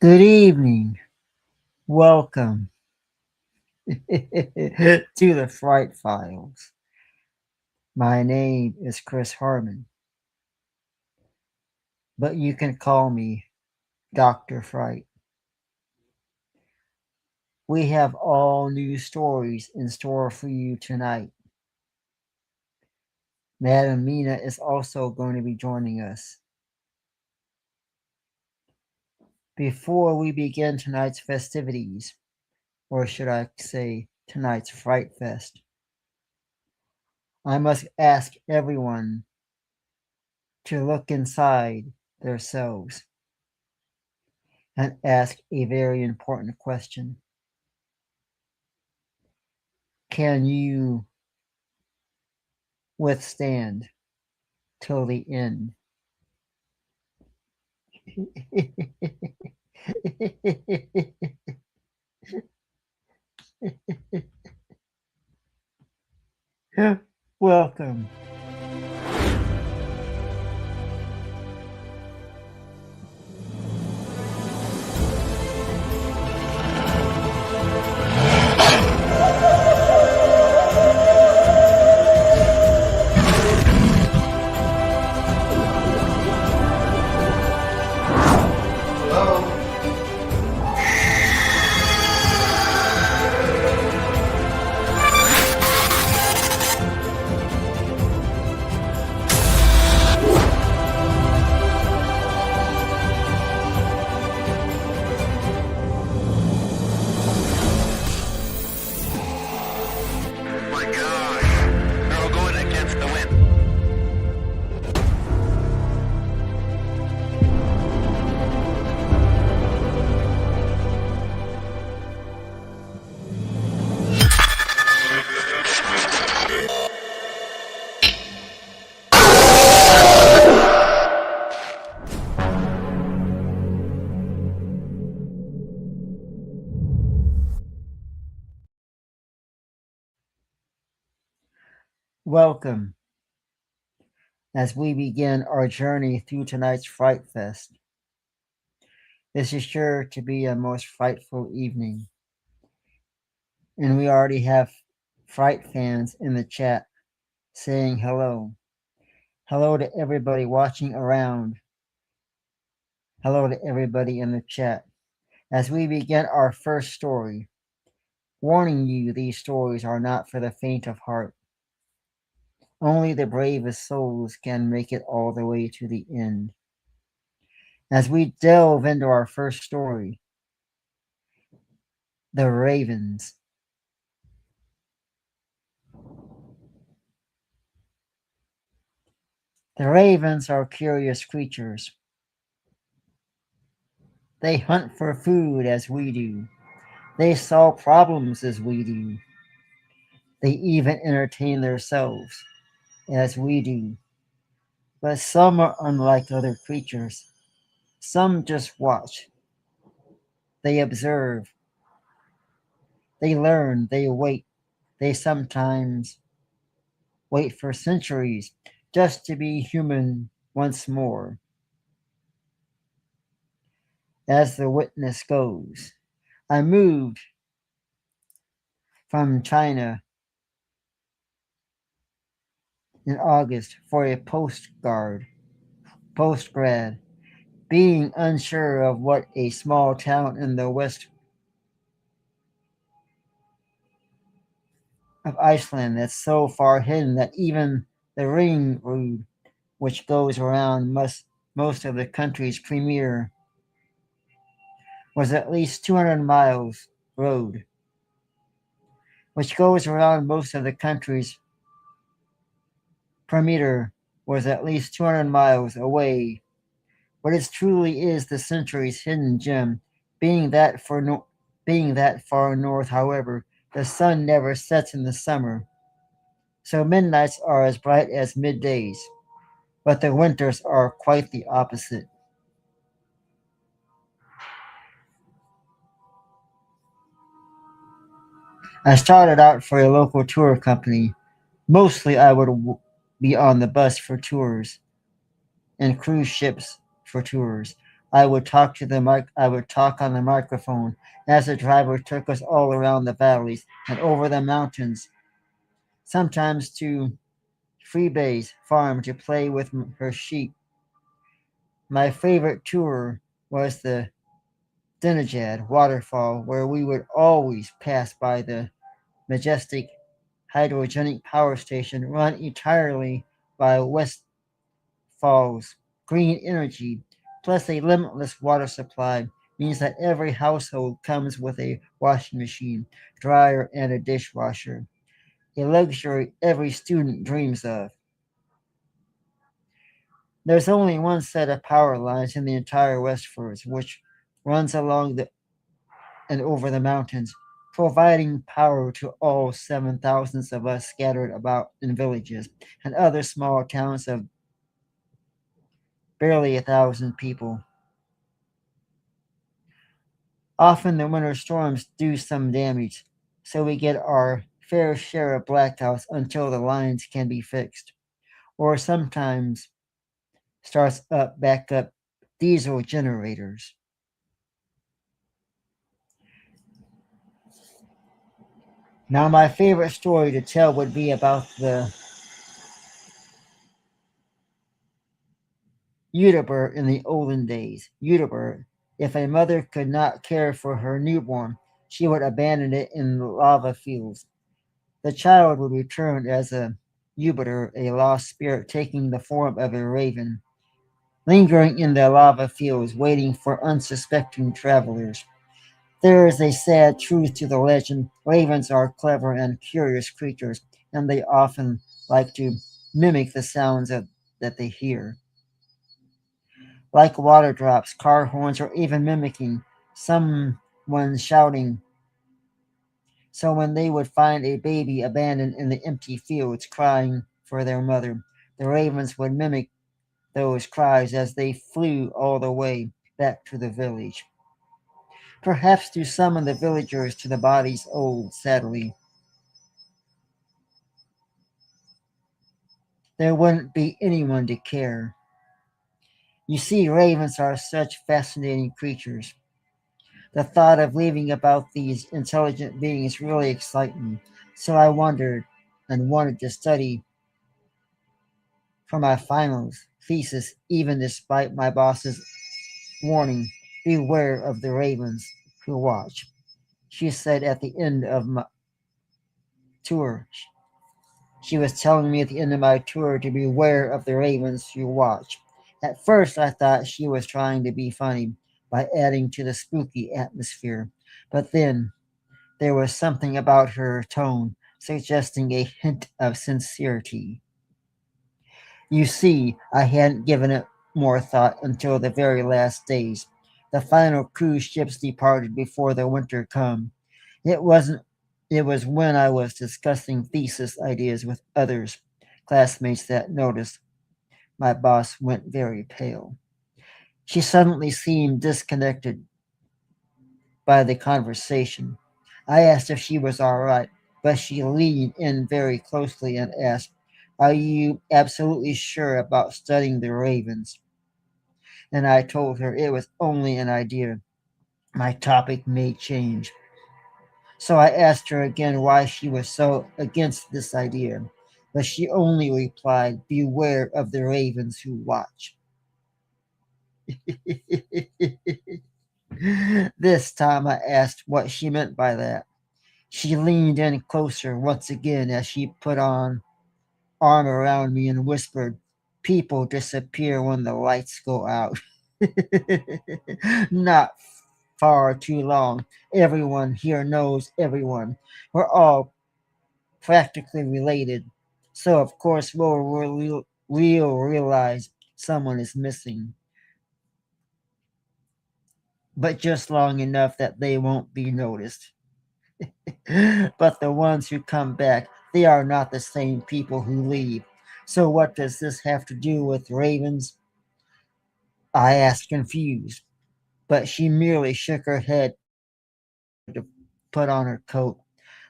Good evening. Welcome to the Fright Files. My name is Chris Harmon, but you can call me Dr. Fright. We have all new stories in store for you tonight. Madam Mina is also going to be joining us. Before we begin tonight's festivities, or should I say tonight's Fright Fest, I must ask everyone to look inside themselves and ask a very important question. Can you withstand till the end? Welcome. Welcome as we begin our journey through tonight's Fright Fest. This is sure to be a most frightful evening, and we already have Fright fans in the chat saying hello. Hello to everybody watching around. Hello to everybody in the chat. As we begin our first story, warning you these stories are not for the faint of heart. Only the bravest souls can make it all the way to the end. As we delve into our first story, the Ravens. The ravens are curious creatures. They hunt for food as we do. They solve problems as we do. They even entertain themselves as we do. But some are unlike other creatures. Some just watch. They observe. They learn. They wait. They sometimes wait for centuries just to be human once more. As the witness goes, I moved from China in August for a postgrad, being unsure of what a small town in the west of Iceland that's so far hidden that even the ring road, which goes around most of the country's premier, was at least 200 miles road, which goes around most of the country's perimeter was at least 200 miles away. But it truly is the century's hidden gem. Being that far north, however, the sun never sets in the summer, so midnights are as bright as middays, but the winters are quite the opposite. I started out for a local tour company. Mostly I would be on the bus for tours and cruise ships for tours. I would talk on the microphone as the driver took us all around the valleys and over the mountains, sometimes to Freebay's farm to play with her sheep. My favorite tour was the Dinajad waterfall, where we would always pass by the majestic hydrogenic power station run entirely by Westfall's green energy, plus a limitless water supply means that every household comes with a washing machine, dryer, and a dishwasher, a luxury every student dreams of. There's only one set of power lines in the entire Westfords, which runs along the and over the mountains, providing power to all 7,000 of us scattered about in villages and other small towns of barely 1,000 people. Often the winter storms do some damage, so we get our fair share of blackouts until the lines can be fixed, or sometimes starts up backup diesel generators. Now, my favorite story to tell would be about the Uteber in the olden days. Uteber, if a mother could not care for her newborn, she would abandon it in the lava fields. The child would return as a Jupiter, a lost spirit taking the form of a raven, lingering in the lava fields, waiting for unsuspecting travelers. There is a sad truth to the legend. Ravens are clever and curious creatures, and they often like to mimic the sounds that they hear. Like water drops, car horns, or even mimicking someone shouting. So when they would find a baby abandoned in the empty fields crying for their mother, the ravens would mimic those cries as they flew all the way back to the village. Perhaps to summon the villagers to the body's old, sadly. There wouldn't be anyone to care. You see, ravens are such fascinating creatures. The thought of leaving about these intelligent beings really excited me, so I wondered and wanted to study for my finals thesis, even despite my boss's warning, beware of the ravens who watch. She said at the end of my tour, she was telling me at the end of my tour to beware of the ravens who watch. At first, I thought she was trying to be funny by adding to the spooky atmosphere, but then there was something about her tone suggesting a hint of sincerity. You see, I hadn't given it more thought until the very last days. The final cruise ships departed before the winter come. It wasn't it was when I was discussing thesis ideas with others, classmates, that noticed my boss went very pale. She suddenly seemed disconnected by the conversation. I asked if she was all right, but she leaned in very closely and asked, "Are you absolutely sure about studying the ravens?" And I told her it was only an idea. My topic may change. So I asked her again why she was so against this idea, but she only replied, "Beware of the ravens who watch." This time I asked what she meant by that. She leaned in closer once again as she put on arm around me and whispered, "People disappear when the lights go out." Not far too long. Everyone here knows everyone. We're all practically related. So, of course, we'll realize someone is missing, but just long enough that they won't be noticed. But the ones who come back, they are not the same people who leave. So, what does this have to do with ravens? I asked, confused, but she merely shook her head to put on her coat.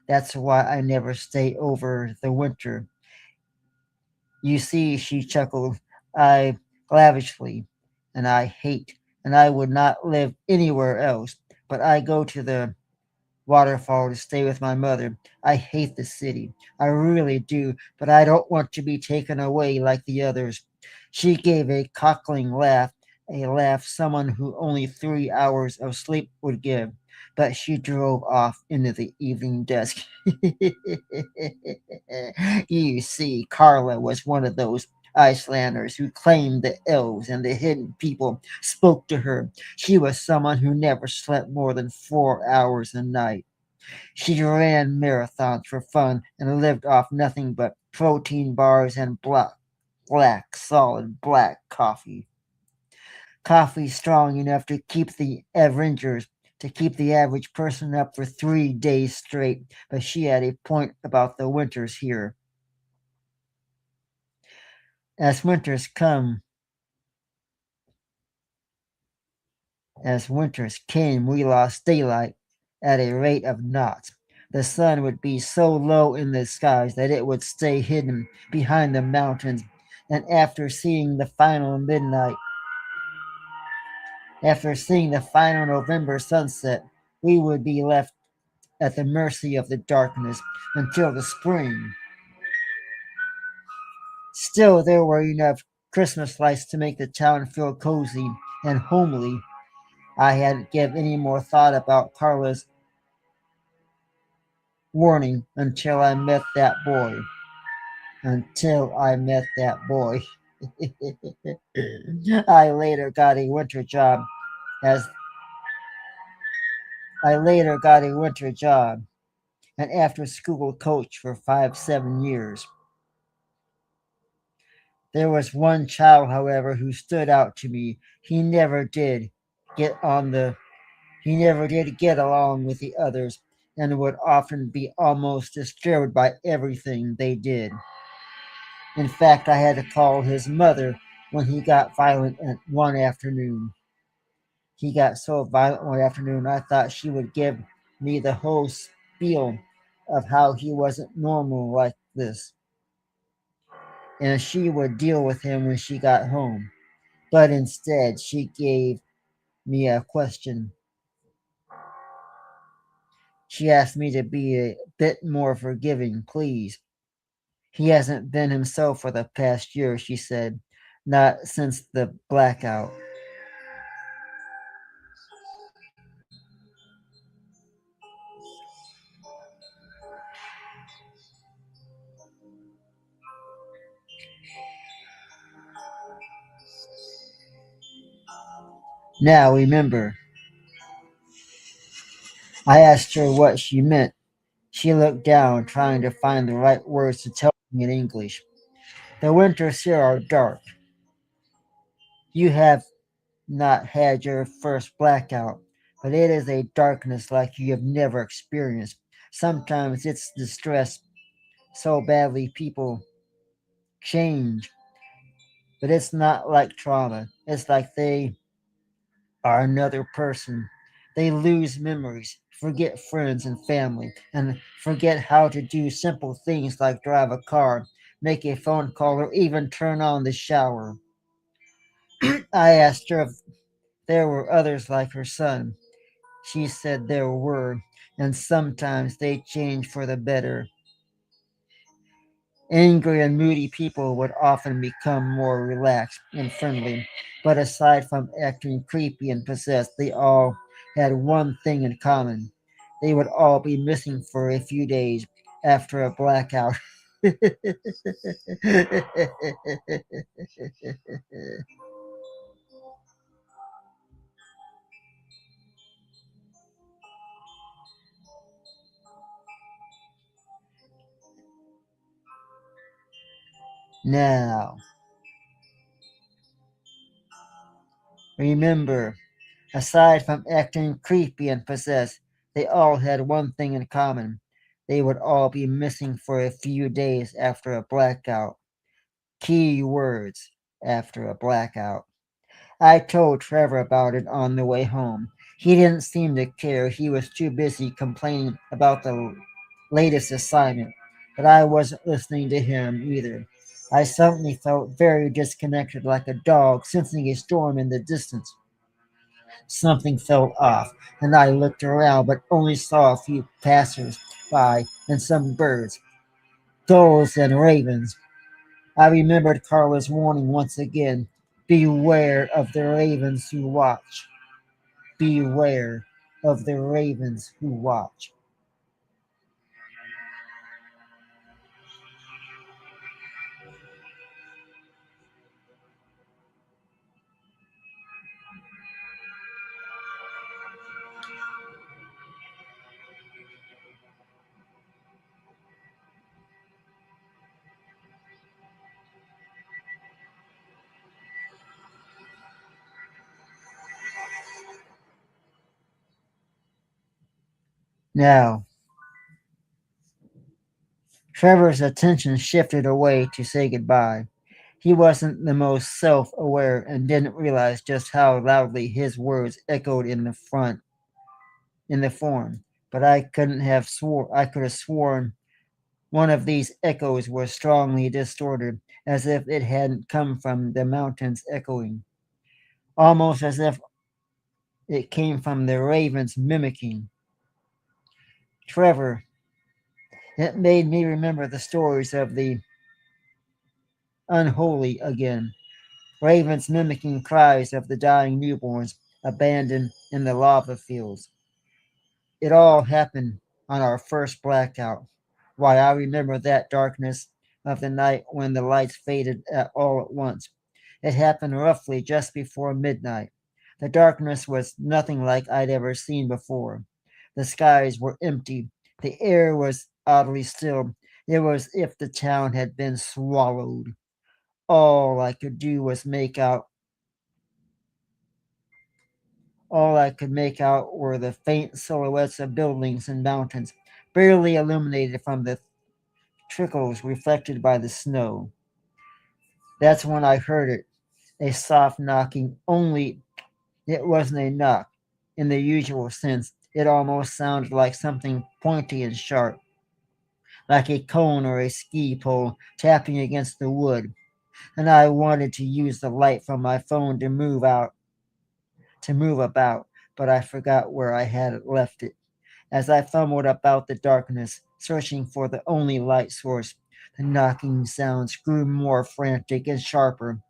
"That's why I never stay over the winter. You see," she chuckled, "I lavishly, and I hate and I would not live anywhere else. But I go to the waterfall to stay with my mother. I hate the city. I really do, but I don't want to be taken away like the others. She gave a cackling laugh, a laugh someone who only 3 hours of sleep would give. But she drove off into the evening dusk. You see, Carla was one of those Icelanders who claimed the elves and the hidden people spoke to her. She was someone who never slept more than 4 hours a night. She ran marathons for fun and lived off nothing but protein bars and black, solid black coffee. Coffee strong enough to keep the average person up for 3 days straight. But she had a point about the winters here. As winters come, as winters came, we lost daylight at a rate of knots. The sun would be so low in the skies that it would stay hidden behind the mountains. And after seeing the final November sunset, we would be left at the mercy of the darkness until the spring. Still, there were enough Christmas lights to make the town feel cozy and homely. I hadn't given any more thought about Carla's warning until I met that boy. I later got a winter job as I later got a winter job, an after school coach for 7 years. There was one child, however, who stood out to me. Get on the he never did get along with the others and would often be almost disturbed by everything they did. In fact, I had to call his mother when he got violent one afternoon. He got so violent one afternoon, I thought she would give me the whole spiel of how he wasn't normal like this, and she would deal with him when she got home. But instead, she gave me a question. She asked me to be a bit more forgiving, please. He hasn't been himself for the past year, she said. Not since the blackout. Now remember, I asked her what she meant. She looked down, trying to find the right words to tell me in English. The winters here are dark. You have not had your first blackout, but it is a darkness like you have never experienced. Sometimes it's distress so badly people change, but it's not like trauma. It's like they are another person. They lose memories, forget friends and family, and forget how to do simple things like drive a car, make a phone call, or even turn on the shower. I asked her if there were others like her son. She said there were, and sometimes they change for the better. Angry and moody people would often become more relaxed and friendly, but aside from acting creepy and possessed, they all had one thing in common. They would all be missing for a few days after a blackout. Now, remember, aside from acting creepy and possessed, they all had one thing in common. They would all be missing for a few days after a blackout. Key words after a blackout. I told Trevor about it on the way home. He didn't seem to care. He was too busy complaining about the latest assignment, but I wasn't listening to him either. I suddenly felt very disconnected, like a dog sensing a storm in the distance. Something felt off, and I looked around but only saw a few passers by and some birds, gulls and ravens. I remembered Carla's warning once again. Beware of the ravens who watch. Beware of the ravens who watch. Now, Trevor's attention shifted away to say goodbye. He wasn't the most self aware and didn't realize just how loudly his words echoed in the form. But I could have sworn one of these echoes was strongly distorted, as if it hadn't come from the mountains echoing, almost as if it came from the ravens mimicking. Trevor, it made me remember the stories of the unholy again. Ravens mimicking cries of the dying newborns abandoned in the lava fields. It all happened on our first blackout. Why, I remember that darkness of the night when the lights faded all at once. It happened roughly just before midnight. The darkness was nothing like I'd ever seen before. The skies were empty. The air was oddly still. It was as if the town had been swallowed. All I could do was make out All I could make out were the faint silhouettes of buildings and mountains, barely illuminated from the trickles reflected by the snow. That's when I heard it, a soft knocking, only it wasn't a knock in the usual sense. It almost sounded like something pointy and sharp, like a cone or a ski pole tapping against the wood. And I wanted to use the light from my phone to move about, but I forgot where I had left it. As I fumbled about the darkness, searching for the only light source, the knocking sounds grew more frantic and sharper,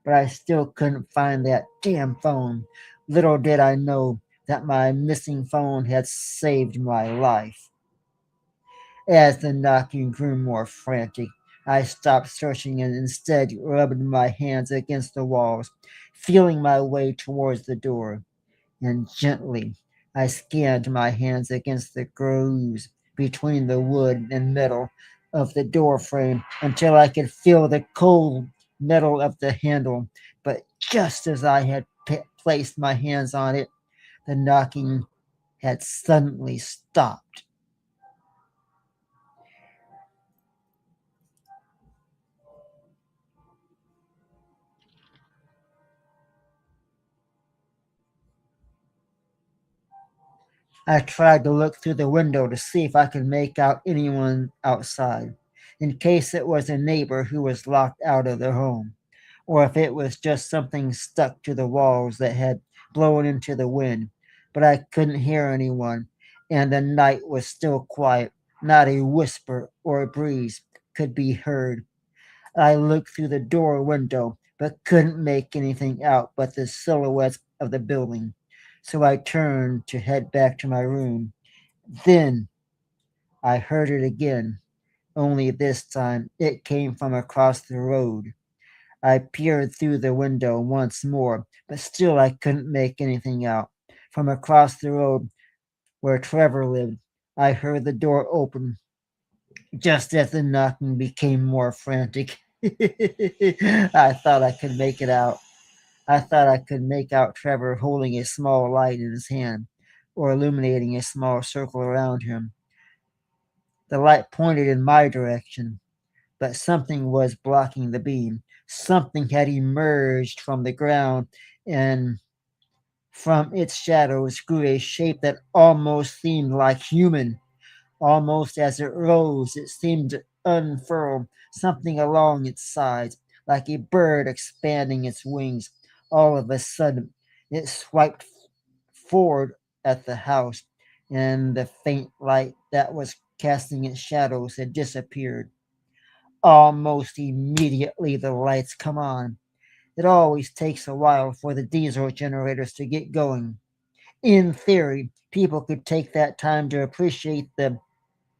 but I still couldn't find that damn phone. Little did I know that my missing phone had saved my life. As the knocking grew more frantic, I stopped searching and instead rubbed my hands against the walls, feeling my way towards the door, and gently I scanned my hands against the grooves between the wood and metal of the door frame until I could feel the cold metal of the handle. But just as I had placed my hands on it, the knocking had suddenly stopped. I tried to look through the window to see if I could make out anyone outside, in case it was a neighbor who was locked out of their home, or if it was just something stuck to the walls that had blown into the wind. But I couldn't hear anyone, and the night was still quiet. Not a whisper or a breeze could be heard. I looked through the door window, but couldn't make anything out but the silhouettes of the building. So I turned to head back to my room. Then I heard it again, only this time it came from across the road. I peered through the window once more, but still I couldn't make anything out. From across the road where Trevor lived, I heard the door open just as the knocking became more frantic. I thought I could make it out. I thought I could make out Trevor holding a small light in his hand, or illuminating a small circle around him. The light pointed in my direction, but something was blocking the beam. Something had emerged from the ground, and from its shadows grew a shape that almost seemed like human. Almost as it rose, it seemed to unfurl something along its sides, like a bird expanding its wings. All of a sudden, it swiped. forward at the house, and the faint light that was casting its shadows had disappeared. Almost immediately, the lights come on. It always takes a while for the diesel generators to get going. In theory, people could take that time to appreciate the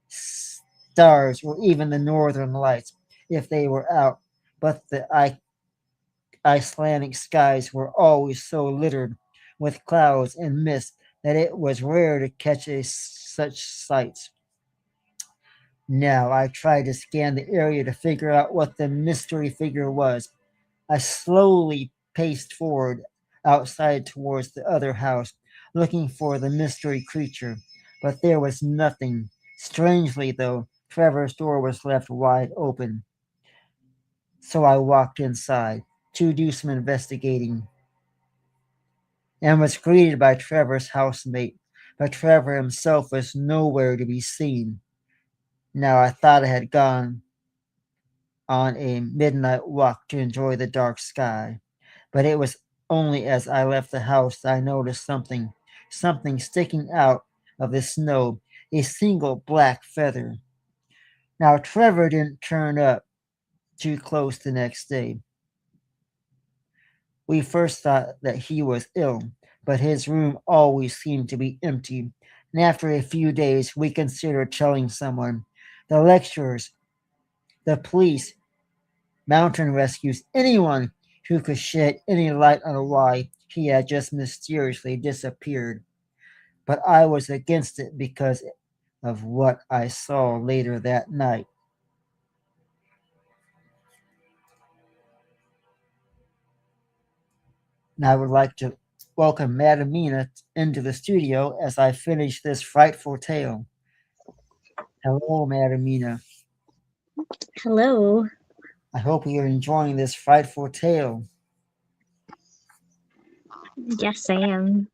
stars or even the northern lights if they were out, but the Icelandic skies were always so littered with clouds and mist that it was rare to catch such sights. Now I tried to scan the area to figure out what the mystery figure was. I slowly paced forward outside towards the other house, looking for the mystery creature, but there was nothing. Strangely, though, Trevor's door was left wide open, so I walked inside to do some investigating and was greeted by Trevor's housemate, but Trevor himself was nowhere to be seen. Now I thought I had gone on a midnight walk to enjoy the dark sky, but it was only as I left the house I noticed something sticking out of the snow, a single black feather. Now Trevor didn't turn up too close the next day. We first thought that he was ill, but his room always seemed to be empty, and after a few days we considered telling someone. The lecturers, the police, mountain rescues, anyone who could shed any light on why he had just mysteriously disappeared. But I was against it because of what I saw later that night. And I would like to welcome Madamina into the studio as I finish this frightful tale. Hello, Madamina. Hello. I hope you're enjoying this frightful tale. Yes, I am.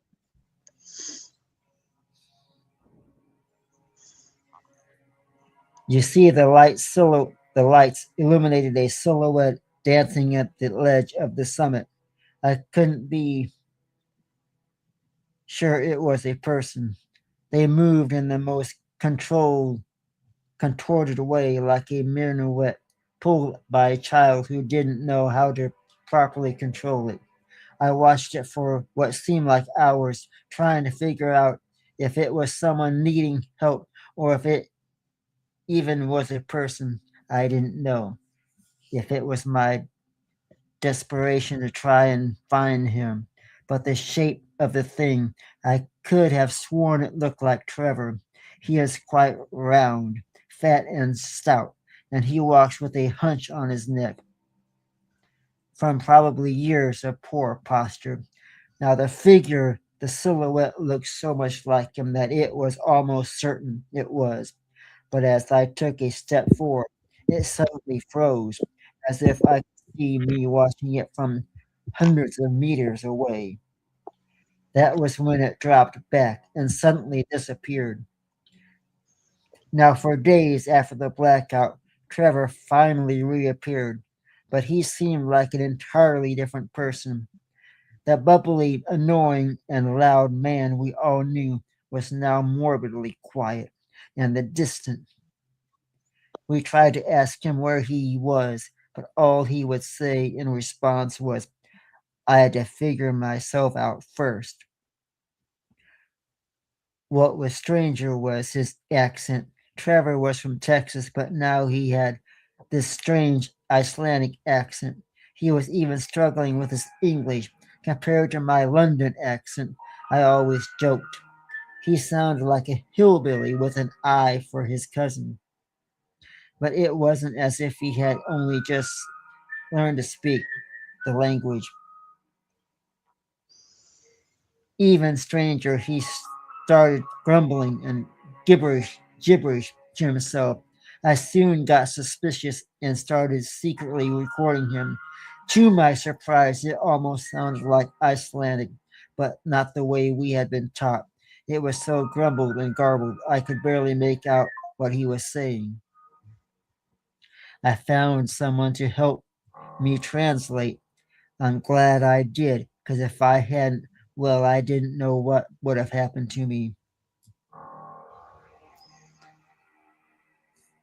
You see the lights illuminated a silhouette dancing at the ledge of the summit. I couldn't be sure it was a person. They moved in the most controlled, contorted way like a minuet pulled by a child who didn't know how to properly control it. I watched it for what seemed like hours, trying to figure out if it was someone needing help or if it even was a person I didn't know. If it was my desperation to try and find him. But the shape of the thing, I could have sworn it looked like Trevor. He is quite round, fat, and stout, and he walks with a hunch on his neck from probably years of poor posture. Now, the silhouette looked so much like him that it was almost certain it was. But as I took a step forward, it suddenly froze, as if I could see me watching it from hundreds of meters away. That was when it dropped back and suddenly disappeared. Now, for days after the blackout, Trevor finally reappeared, but he seemed like an entirely different person. The bubbly, annoying, and loud man we all knew was now morbidly quiet and distant. We tried to ask him where he was, but all he would say in response was, I had to figure myself out first. What was stranger was his accent. Trevor was from Texas, but now he had this strange Icelandic accent. He was even struggling with his English compared to my London accent. I always joked. He sounded like a hillbilly with an eye for his cousin. But it wasn't as if he had only just learned to speak the language. Even stranger, he started grumbling and gibberish to himself. I soon got suspicious and started secretly recording him. To my surprise, it almost sounded like Icelandic, but not the way we had been taught. It was so grumbled and garbled, I could barely make out what he was saying. I found someone to help me translate. I'm glad I did, because if I hadn't, Well, I didn't know what would have happened to me.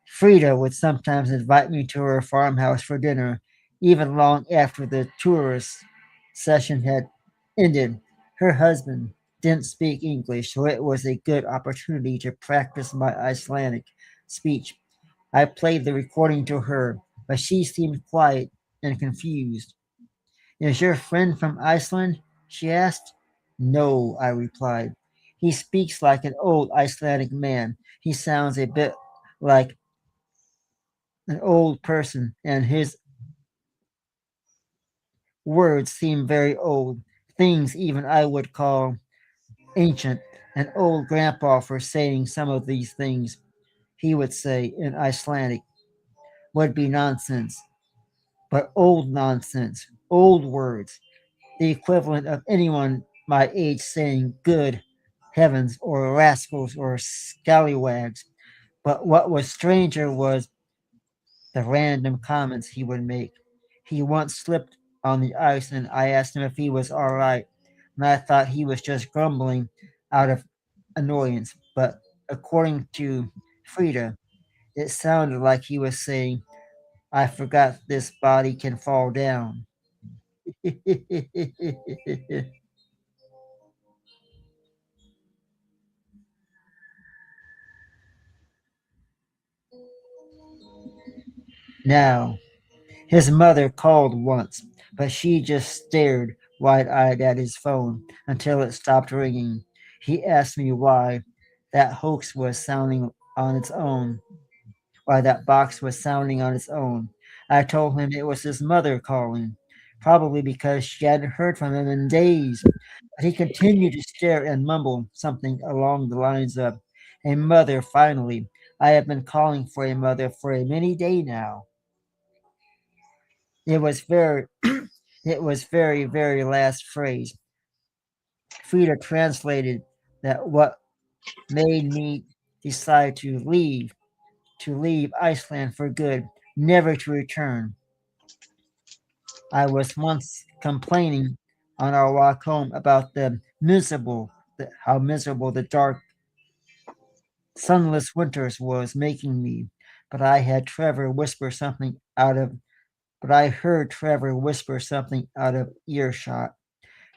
Frida would sometimes invite me to her farmhouse for dinner, even long after the tourist session had ended. Her husband didn't speak English, so it was a good opportunity to practice my Icelandic speech. I played the recording to her, but she seemed quiet and confused. Is your friend from Iceland? She asked. No, I replied. He speaks like an old Icelandic man. He sounds a bit like an old person, and his words seem very old, things even I would call ancient. An old grandpa for saying some of these things, he would say in Icelandic, would be nonsense, but old nonsense, old words, the equivalent of anyone my age saying good heavens or rascals or scallywags. But what was stranger was the random comments he would make. He once slipped on the ice and I asked him if he was all right, and I thought he was just grumbling out of annoyance. But according to Frida, it sounded like he was saying, I forgot this body can fall down. Now, his mother called once, but she just stared wide eyed at his phone until it stopped ringing. He asked me why that hoax was sounding on its own, why that box was sounding on its own. I told him it was his mother calling, probably because she hadn't heard from him in days. But he continued to stare and mumble something along the lines of, a mother, finally. I have been calling for a mother for a many day now. It was very it was very last phrase. Frida translated that what made me decide to leave Iceland for good, never to return. I was once complaining on our walk home about how miserable the dark, sunless winters was making me. But I had Trevor whisper something out of, but I heard Trevor whisper something out of earshot.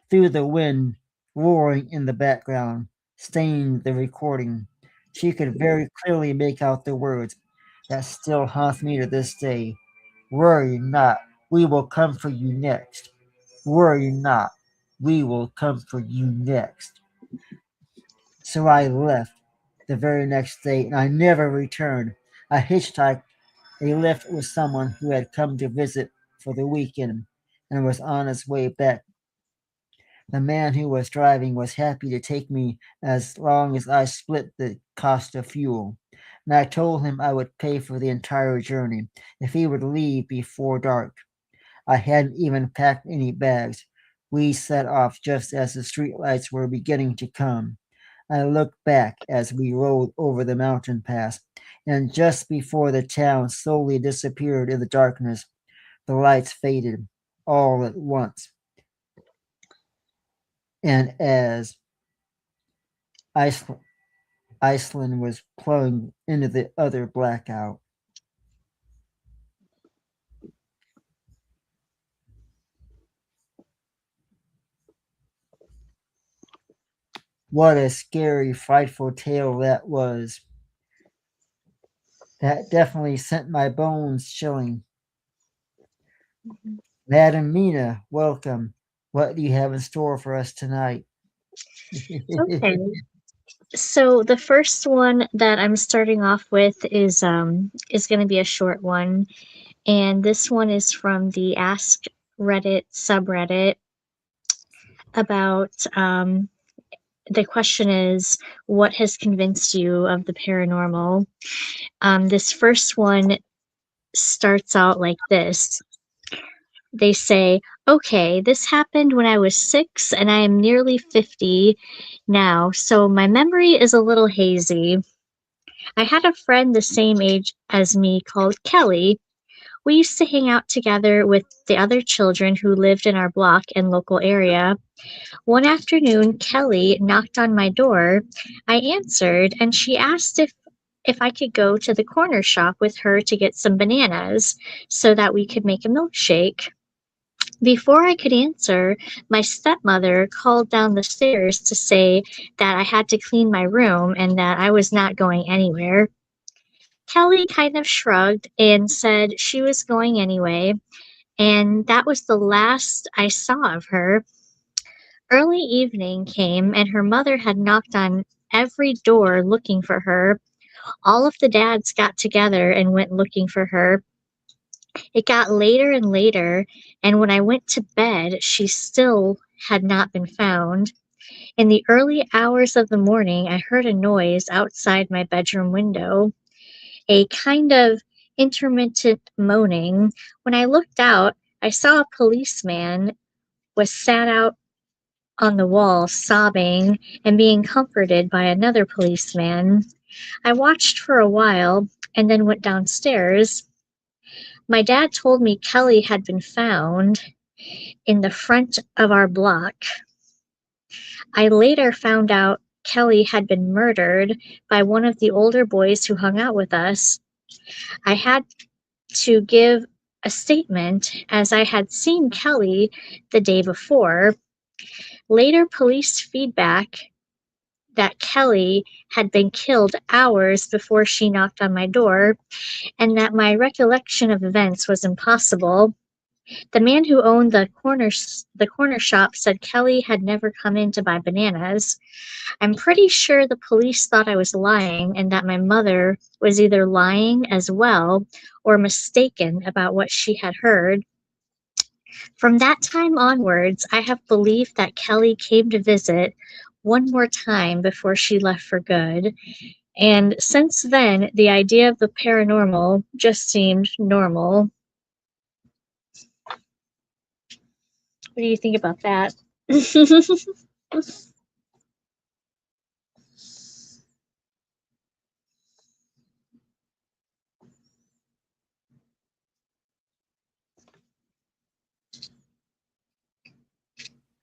Through the wind roaring in the background, staining the recording. She could very clearly make out the words that still haunt me to this day. Worry not, we will come for you next. Worry not, we will come for you next. So I left the very next day and I never returned. I hitchhiked a lift with someone who had come to visit for the weekend and was on his way back. The man who was driving was happy to take me as long as I split the cost of fuel, and I told him I would pay for the entire journey if he would leave before dark. I hadn't even packed any bags. We set off just as the streetlights were beginning to come. I looked back as we rode over the mountain pass, and just before the town slowly disappeared in the darkness, the lights faded all at once. And as Iceland, Iceland was plunged into the other blackout. What a scary, frightful tale that was. That definitely sent my bones chilling. Madam Mina, welcome. What do you have in store for us tonight? Okay. So the first one that I'm starting off with is going to be a short one, and this one is from the Ask Reddit subreddit about the question is, what has convinced you of the paranormal? This first one starts out like this. They say, okay, this happened when I was 6 and I am nearly 50 now, so my memory is a little hazy. I had a friend the same age as me called Kelly. We used to hang out together with the other children who lived in our block and local area. One afternoon, Kelly knocked on my door. I answered, and she asked if I could go to the corner shop with her to get some bananas so that we could make a milkshake. Before I could answer, my stepmother called down the stairs to say that I had to clean my room and that I was not going anywhere. Kelly kind of shrugged and said she was going anyway, and that was the last I saw of her. Early evening came, and her mother had knocked on every door looking for her. All of the dads got together and went looking for her. It got later and later, and when I went to bed, she still had not been found. In the early hours of the morning, I heard a noise outside my bedroom window, a kind of intermittent moaning. When I looked out, I saw a policeman was sat out on the wall sobbing and being comforted by another policeman. I watched for a while and then went downstairs. My dad told me Kelly had been found in the front of our block. I later found out Kelly had been murdered by one of the older boys who hung out with us. I had to give a statement as I had seen Kelly the day before. Later police feedback that Kelly had been killed hours before she knocked on my door, and that my recollection of events was impossible. The man who owned the corner shop said Kelly had never come in to buy bananas. I'm pretty sure the police thought I was lying and that my mother was either lying as well or mistaken about what she had heard. From that time onwards, I have believed that Kelly came to visit one more time before she left for good. And since then, the idea of the paranormal just seemed normal. What do you think about that?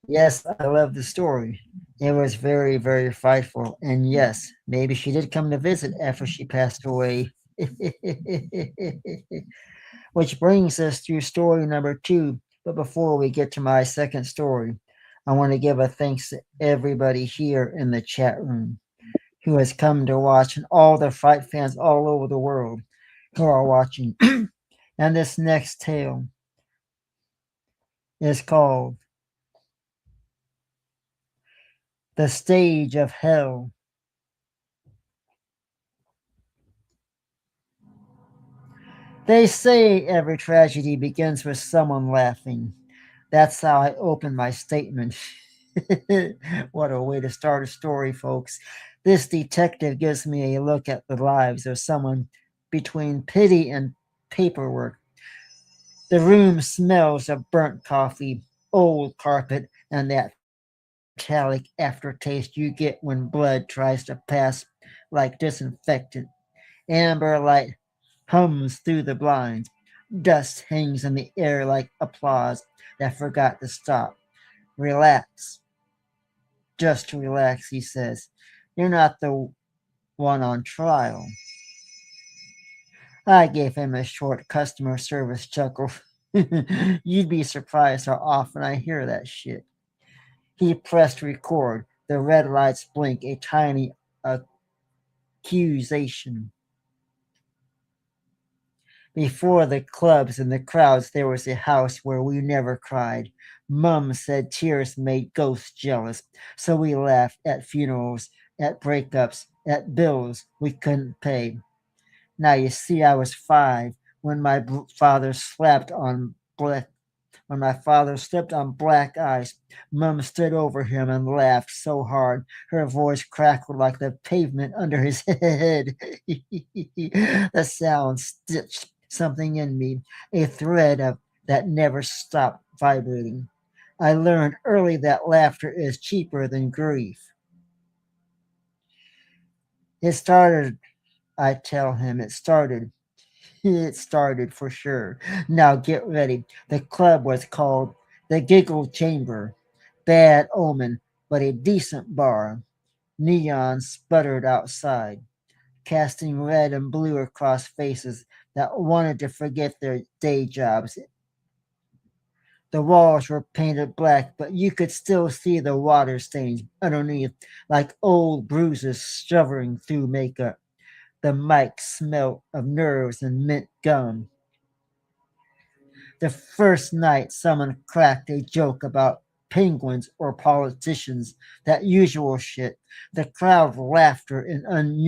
Yes, I love the story. It was very, very frightful. And yes, maybe she did come to visit after she passed away. Which brings us to story number two. But before we get to my second story, I want to give a thanks to everybody here in the chat room who has come to watch, and all the Fright fans all over the world who are watching. And this next tale is called The Stage of Hell. They say every tragedy begins with someone laughing. That's how I open my statement. What a way to start a story, folks. This detective gives me a look at the lives of someone between pity and paperwork. The room smells of burnt coffee, old carpet, and that metallic aftertaste you get when blood tries to pass like disinfectant. Amber light hums through the blinds. Dust hangs in the air like applause that forgot to stop. Relax. Just relax, he says. You're not the one on trial. I gave him a short customer service chuckle. You'd be surprised how often I hear that shit. He pressed record. The red lights blink, a tiny accusation. Before the clubs and the crowds, there was a house where we never cried. Mum said tears made ghosts jealous, so we laughed at funerals, at breakups, at bills we couldn't pay. Now you see, I was 5 when my father slapped on black when my father slipped on black ice. Mum stood over him and laughed so hard her voice crackled like the pavement under his head. The sound stitched something in me, a thread of that never stopped vibrating. I learned early that laughter is cheaper than grief. It started, I tell him, it started. It started for sure. Now get ready. The club was called the Giggle Chamber. Bad omen, but a decent bar. Neon sputtered outside, casting red and blue across faces that wanted to forget their day jobs. The walls were painted black, but you could still see the water stains underneath, like old bruises shivering through makeup. The mic smelt of nerves and mint gum. The first night someone cracked a joke about penguins or politicians, that usual shit. The crowd laughed in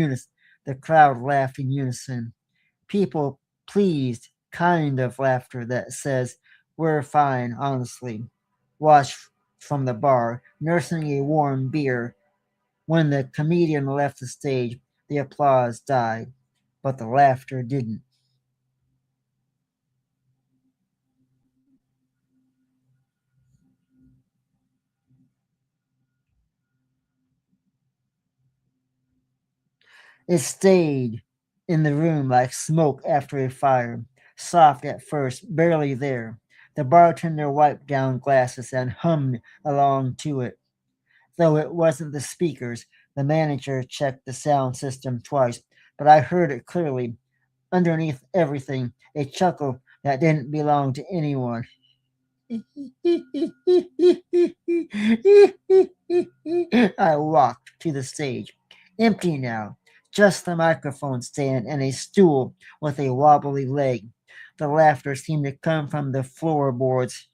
unison. People pleased kind of laughter that says, "We're fine, honestly." Watched from the bar, nursing a warm beer. When the comedian left the stage, the applause died, but the laughter didn't. It stayed in the room like smoke after a fire, soft at first, barely there. The bartender wiped down glasses and hummed along to it. Though it wasn't the speakers, the manager checked the sound system twice, but I heard it clearly. Underneath everything, a chuckle that didn't belong to anyone. I walked to the stage. Empty now. Just the microphone stand and a stool with a wobbly leg. The laughter seemed to come from the floorboards.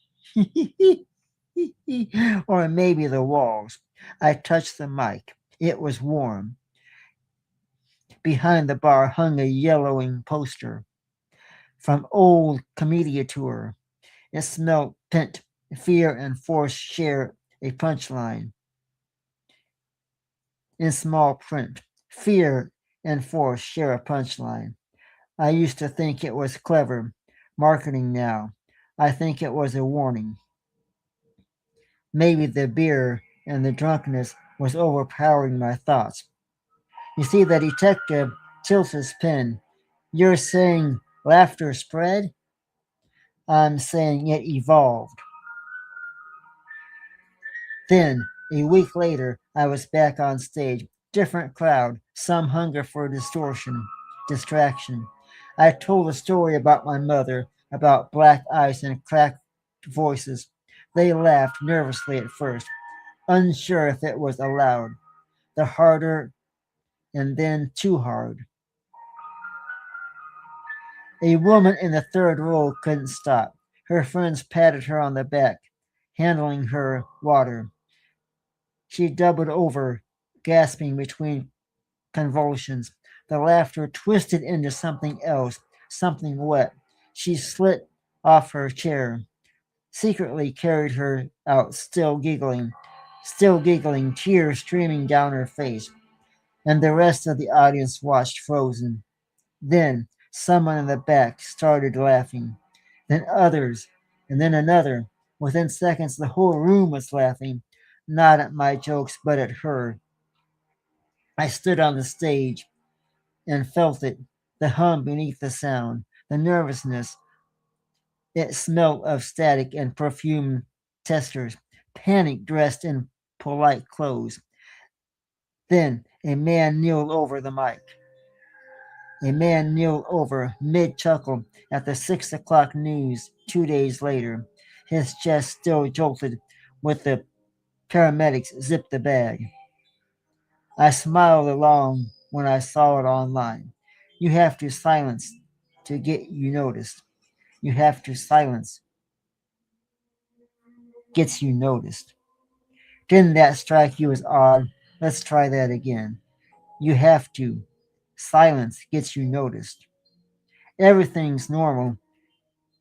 Or maybe the walls. I touched the mic. It was warm. Behind the bar hung a yellowing poster from old Comedia Tour. It smelled pent. Fear and force share a punchline in small print. Fear and force share a punchline. I used to think it was clever marketing now. I think it was a warning. Maybe the beer and the drunkenness was overpowering my thoughts. You see, the detective tilts his pen. You're saying laughter spread? I'm saying it evolved. Then, a week later, I was back on stage. Different crowd, some hunger for distraction. I told a story about my mother, about black eyes and cracked voices. They laughed nervously at first, unsure if it was allowed. The harder and then too hard. A woman in the third row couldn't stop. Her friends patted her on the back, handling her water. She doubled over, gasping between convulsions. The laughter twisted into something else, something wet. She slit off her chair, secretly carried her out, still giggling, tears streaming down her face. And the rest of the audience watched frozen. Then someone in the back started laughing. Then others, and then another. Within seconds, the whole room was laughing, not at my jokes, but at her. I stood on the stage and felt it, the hum beneath the sound, the nervousness. It smelled of static and perfumed testers, panic dressed in polite clothes. Then a man kneeled over the mic. A man kneeled over mid chuckle at the 6 o'clock news 2 days later. His chest still jolted with the paramedics zipped the bag. I smiled along when I saw it online. You have to silence to get you noticed. You have to silence gets you noticed. Didn't that strike you as odd? Let's try that again. You have to. Silence gets you noticed. Everything's normal.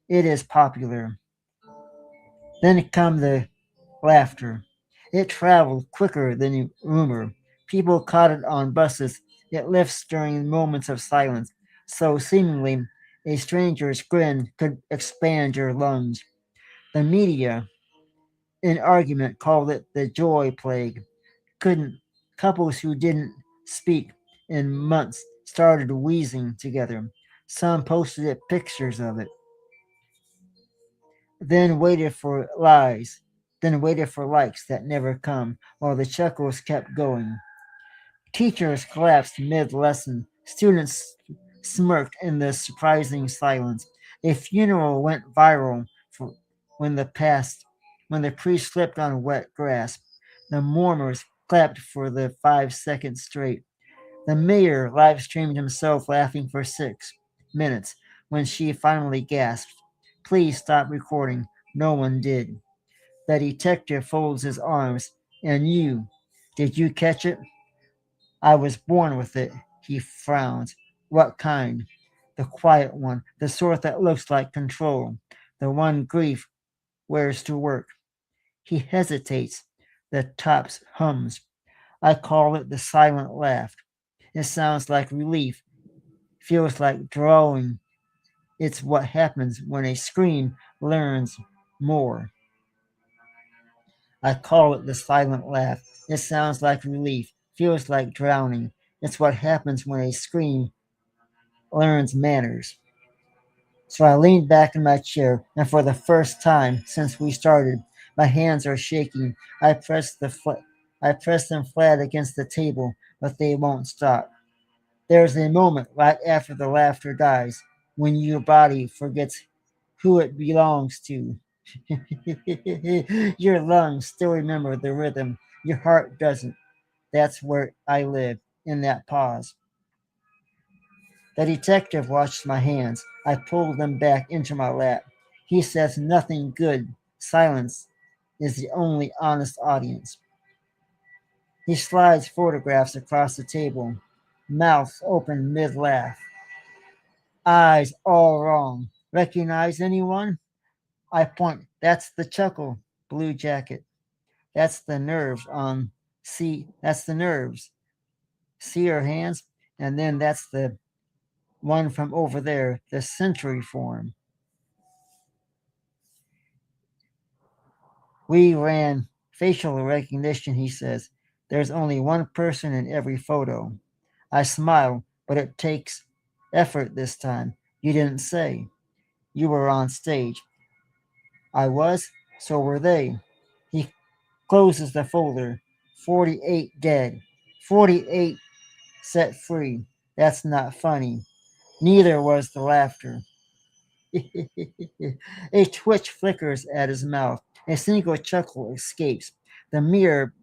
It is popular. Then come the laughter. It traveled quicker than a rumor. People caught it on buses. It lifts during moments of silence. So seemingly, a stranger's grin could expand your lungs. The media, in argument, called it the joy plague. Couldn't Couples who didn't speak in months started wheezing together. Some posted it pictures of it, then waited for lies, then waited for likes that never come, while the chuckles kept going. Teachers collapsed mid-lesson. Students smirked in the surprising silence. A funeral went viral for when the past when the priest slipped on wet grass. The mourners clapped for the 5 seconds straight. The mayor live streamed himself laughing for 6 minutes when she finally gasped, "Please stop recording." No one did. The detective folds his arms. "And you, did you catch it?" "I was born with it." He frowns. "What kind?" "The quiet one, the sort that looks like control, the one grief wears to work." He hesitates. The tops hums. "I call it the silent laugh. It sounds like relief, feels like drawing. It's what happens when a scream learns more." "I call it the silent laugh. It sounds like relief, feels like drowning. It's what happens when a scream learns manners." So I leaned back in my chair, and for the first time since we started, my hands are shaking. I press them flat against the table, but they won't stop. There's a moment right after the laughter dies when your body forgets who it belongs to. Your lungs still remember the rhythm, your heart doesn't. That's where I live, in that pause. The detective watches my hands. I pull them back into my lap. He says nothing good. Silence is the only honest audience. He slides photographs across the table, mouth open mid laugh. Eyes all wrong. "Recognize anyone?" I point. "That's the chuckle. Blue jacket. That's the nerves on. See, that's the nerves. See her hands? And then that's the one from over there, the century form. We ran facial recognition," he says. "There's only one person in every photo." I smile, "But it takes effort this time." "You didn't say." "You were on stage." "I was, so were they." He closes the folder. 48 dead. 48 set free. That's not funny. Neither was the laughter. A twitch flickers at his mouth. A single chuckle escapes. The mirror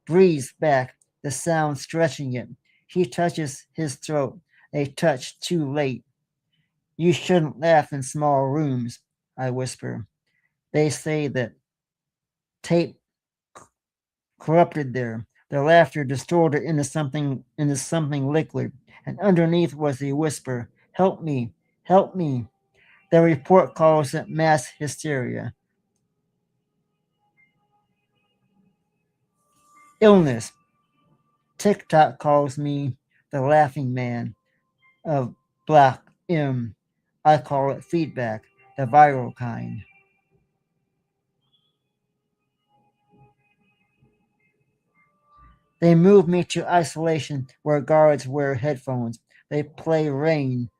breathes back, the sound stretching it. He touches his throat, a touch too late. "You shouldn't laugh in small rooms," I whisper. "They say that tape corrupted there." The laughter distorted into something liquid, and underneath was a whisper, "Help me, help me." The report calls it mass hysteria. Illness. TikTok calls me the laughing man of Black M. I call it feedback, the viral kind. They move me to isolation where guards wear headphones. They play rain.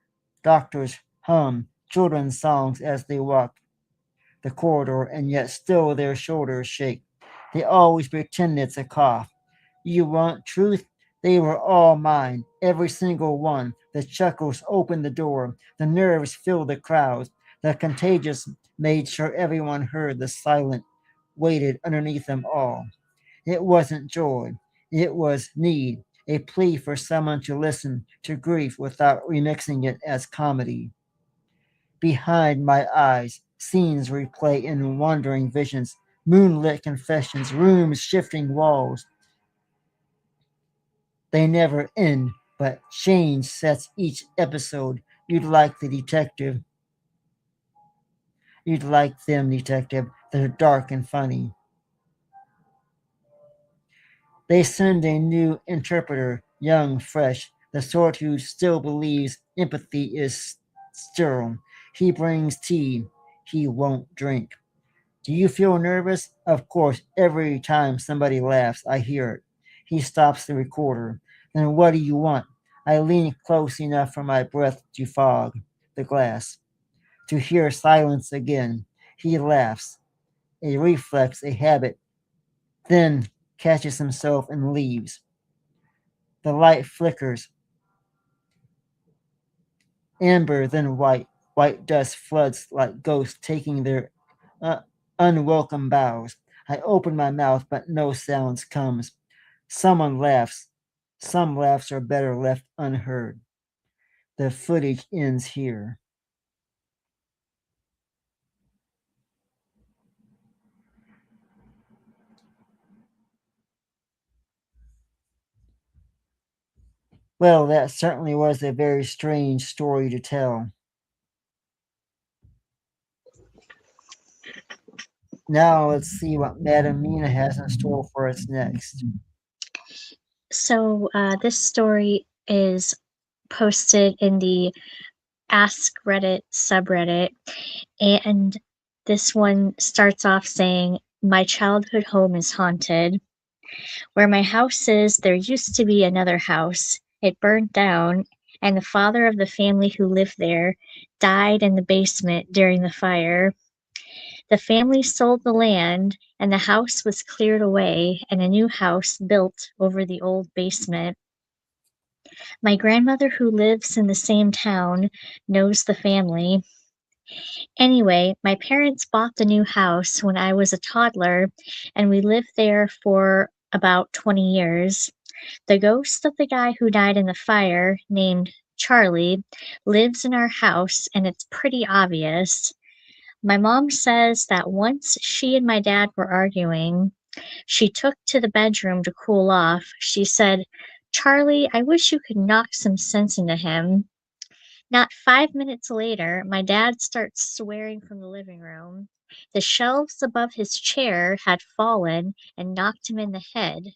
Doctors hum children's songs as they walk the corridor, and yet still their shoulders shake. They always pretend it's a cough. "You want truth?" They were all mine, every single one. The chuckles opened the door. The nerves filled the crowds. The contagious made sure everyone heard. The silent waited underneath them all. It wasn't joy. It was need. A plea for someone to listen to grief without remixing it as comedy. Behind my eyes, scenes replay in wandering visions, moonlit confessions, rooms shifting walls. They never end, but change sets each episode. You'd like the detective. You'd like them, detective. They're dark and funny. They send a new interpreter, young, fresh, the sort who still believes empathy is sterile. He brings tea. He won't drink. "Do you feel nervous?" Of course, every time somebody laughs, I hear it. He stops the recorder. "Then what do you want?" I lean close enough for my breath to fog the glass, to hear silence again. He laughs, a reflex, a habit, then catches himself and leaves. The light flickers, amber, then white. White dust floods like ghosts taking their uh, unwelcome bows. I open my mouth, but no sounds comes. Someone laughs. Some laughs are better left unheard. The footage ends here. Well, that certainly was a very strange story to tell. Now let's see what Madame Mina has in store for us next. So this story is posted in the Ask Reddit subreddit, and this one starts off saying, "My childhood home is haunted. Where my house is, there used to be another house. It burned down, and the father of the family who lived there died in the basement during the fire. The family sold the land, and the house was cleared away, and a new house built over the old basement. My grandmother, who lives in the same town, knows the family. Anyway, my parents bought the new house when I was a toddler, and we lived there for about 20 years. The ghost of the guy who died in the fire, named Charlie, lives in our house, and it's pretty obvious. My mom says that once she and my dad were arguing, she took to the bedroom to cool off. She said, 'Charlie, I wish you could knock some sense into him.' Not 5 minutes later, my dad starts swearing from the living room. The shelves above his chair had fallen and knocked him in the head.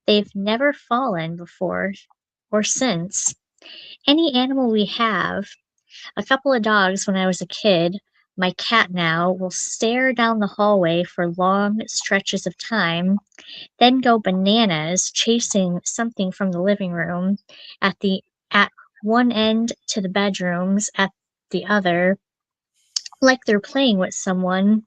They've never fallen before or since. Any animal we have, a couple of dogs when I was a kid, my cat now, will stare down the hallway for long stretches of time, then go bananas chasing something from the living room at one end to the bedrooms at the other, like they're playing with someone.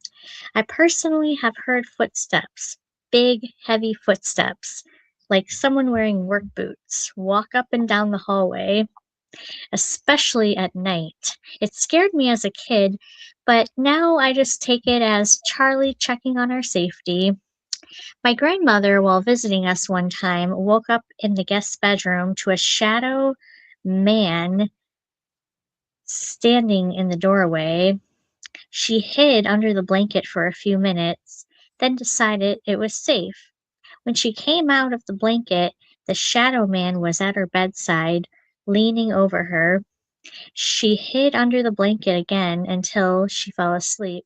I personally have heard footsteps, big, heavy footsteps, like someone wearing work boots, walk up and down the hallway, especially at night. It scared me as a kid, but now I just take it as Charlie checking on our safety. My grandmother, while visiting us one time, woke up in the guest bedroom to a shadow man standing in the doorway. She hid under the blanket for a few minutes, then decided it was safe. When she came out of the blanket, the shadow man was at her bedside, leaning over her. She hid under the blanket again until she fell asleep.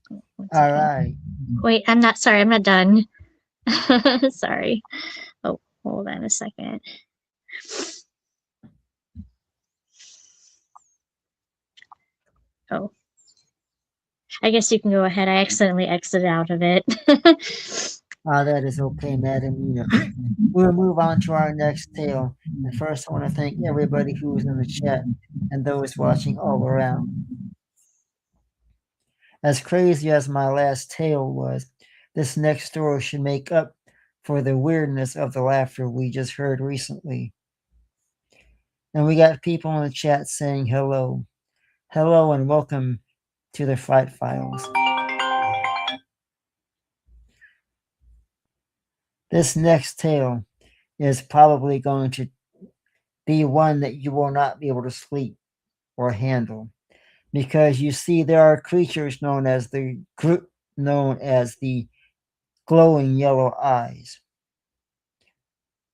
One All second. right. Wait, I'm not sorry, I'm not done. Sorry. Oh, hold on a second. Oh, I guess you can go ahead. I accidentally exited out of it. That is okay, Madam Mina. We'll move on to our next tale. And first, I want to thank everybody who's in the chat and those watching all around. As crazy as my last tale was, this next story should make up for the weirdness of the laughter we just heard recently. And we got people in the chat saying hello. Hello and welcome to the Fright Files. This next tale is probably going to be one that you will not be able to sleep or handle. Because you see, there are creatures known as the glowing yellow eyes.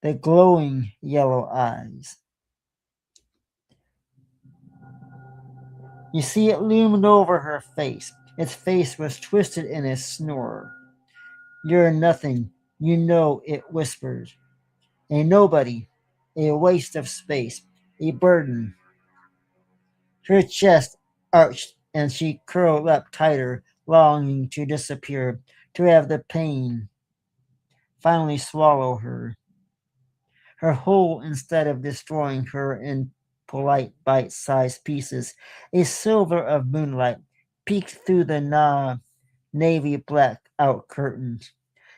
The glowing yellow eyes. You see, it loomed over her face. Its face was twisted in a snore. You're nothing, you know, it whispered. A nobody, a waste of space, a burden. Her chest arched and she curled up tighter, longing to disappear, to have the pain finally swallow her whole instead of destroying her in polite bite-sized pieces. A silver of moonlight peeked through the navy black out curtains,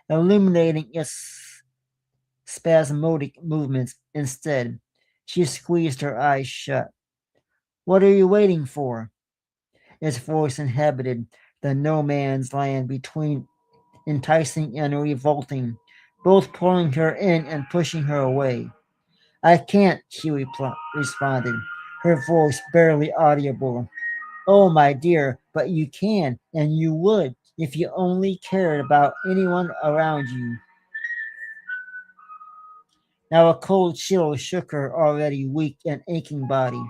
illuminating its spasmodic movements instead. She squeezed her eyes shut. What are you waiting for? Its voice inhabited the no man's land between enticing and revolting, both pulling her in and pushing her away. I can't, she responded, her voice barely audible. Oh, my dear, but you can, and you would, if you only cared about anyone around you. Now a cold chill shook her already weak and aching body.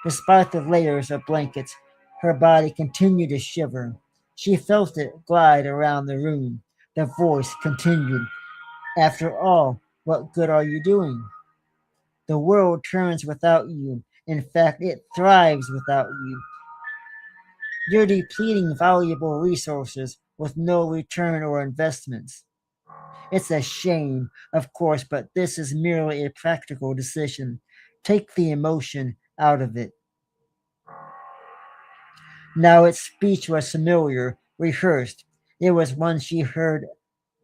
Despite the layers of blankets, her body continued to shiver. She felt it glide around the room. The voice continued, after all, what good are you doing? The world turns without you. In fact, it thrives without you. You're depleting valuable resources with no return or investments. It's a shame, of course, but this is merely a practical decision. Take the emotion out of it. Now its speech was familiar, rehearsed. It was one she heard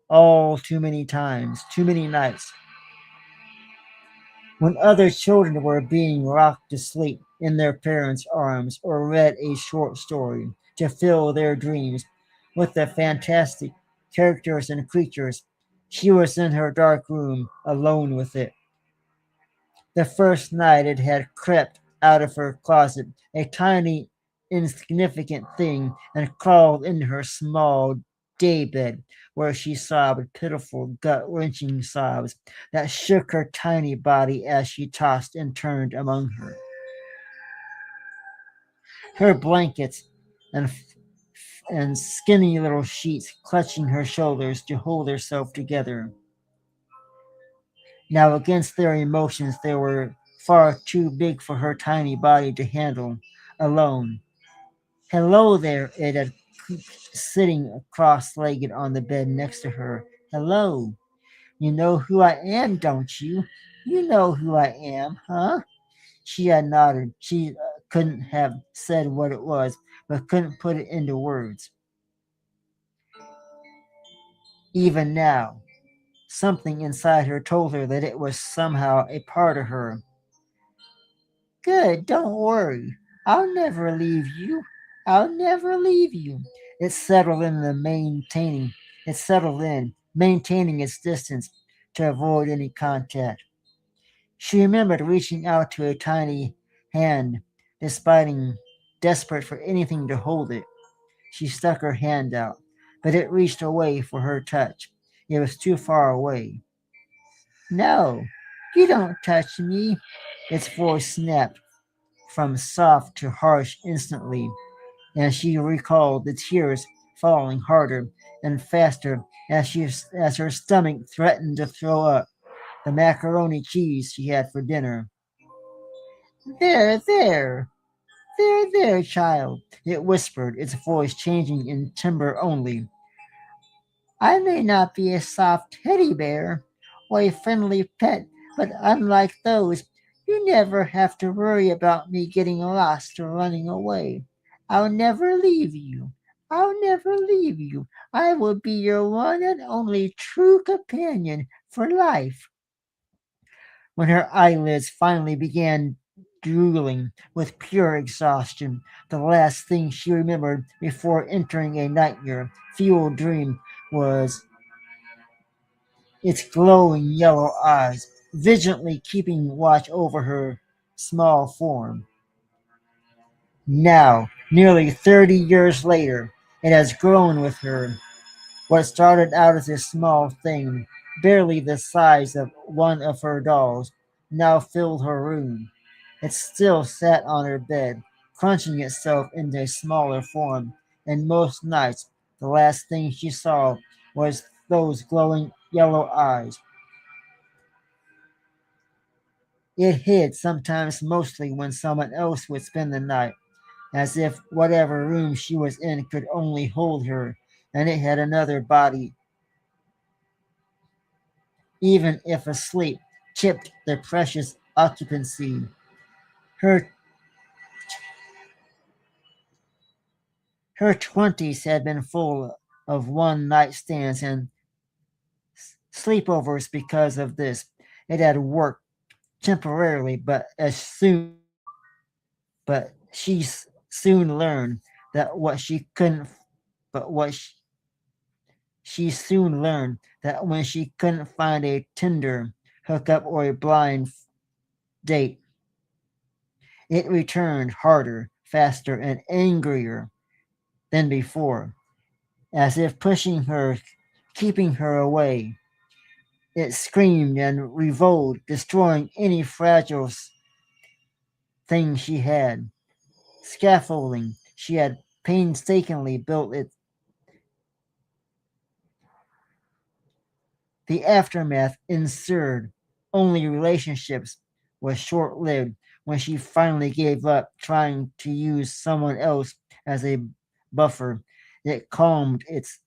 all too many times, too many nights, when other children were being rocked to sleep in their parents' arms or read a short story to fill their dreams with the fantastic characters and creatures. She was in her dark room, alone with it. The first night it had crept out of her closet, a tiny, insignificant thing, and crawled into her small daybed, where she sobbed pitiful, gut wrenching sobs that shook her tiny body as she tossed and turned among her blankets and skinny little sheets clutching her shoulders to hold herself together. Now, against their emotions, they were far too big for her tiny body to handle alone. Hello there, it had sitting cross legged on the bed next to her. Hello. You know who I am, don't you? You know who I am, huh? She had nodded. She couldn't have said what it was, but couldn't put it into words. Even now, something inside her told her that it was somehow a part of her. Good, don't worry. I'll never leave you. I'll never leave you. It settled in the maintaining. It settled in, maintaining its distance to avoid any contact. She remembered reaching out to a tiny hand, despite desperate for anything to hold it. She stuck her hand out, but it reached away for her touch. It was too far away. No, you don't touch me. Its voice snapped from soft to harsh instantly, and she recalled the tears falling harder and faster as her stomach threatened to throw up the macaroni cheese she had for dinner. There, there, there, child, it whispered, its voice changing in timbre only. I may not be a soft teddy bear or a friendly pet, but unlike those, you never have to worry about me getting lost or running away. I'll never leave you. I'll never leave you. I will be your one and only true companion for life. When her eyelids finally began drooling with pure exhaustion, the last thing she remembered before entering a nightmare fueled dream was its glowing yellow eyes, vigilantly keeping watch over her small form. Now, nearly 30 years later, it has grown with her. What started out as a small thing, barely the size of one of her dolls, now filled her room. It still sat on her bed, crunching itself into a smaller form, and most nights the last thing she saw was those glowing yellow eyes. It hid sometimes, mostly when someone else would spend the night, as if whatever room she was in could only hold her, and it had another body even if asleep, chipped their precious occupancy. Her her 20s had been full of one night stands and sleepovers because of this. It had worked temporarily, but soon learned that what she couldn't but what she soon learned that when she couldn't find a Tinder hookup or a blind date, it returned harder, faster, and angrier than before, as if pushing her, keeping her away. It screamed and revolted, destroying any fragile thing she had. Scaffolding she had painstakingly built it. The aftermath ensued. Only relationships was short lived when she finally gave up trying to use someone else as a buffer. It calmed its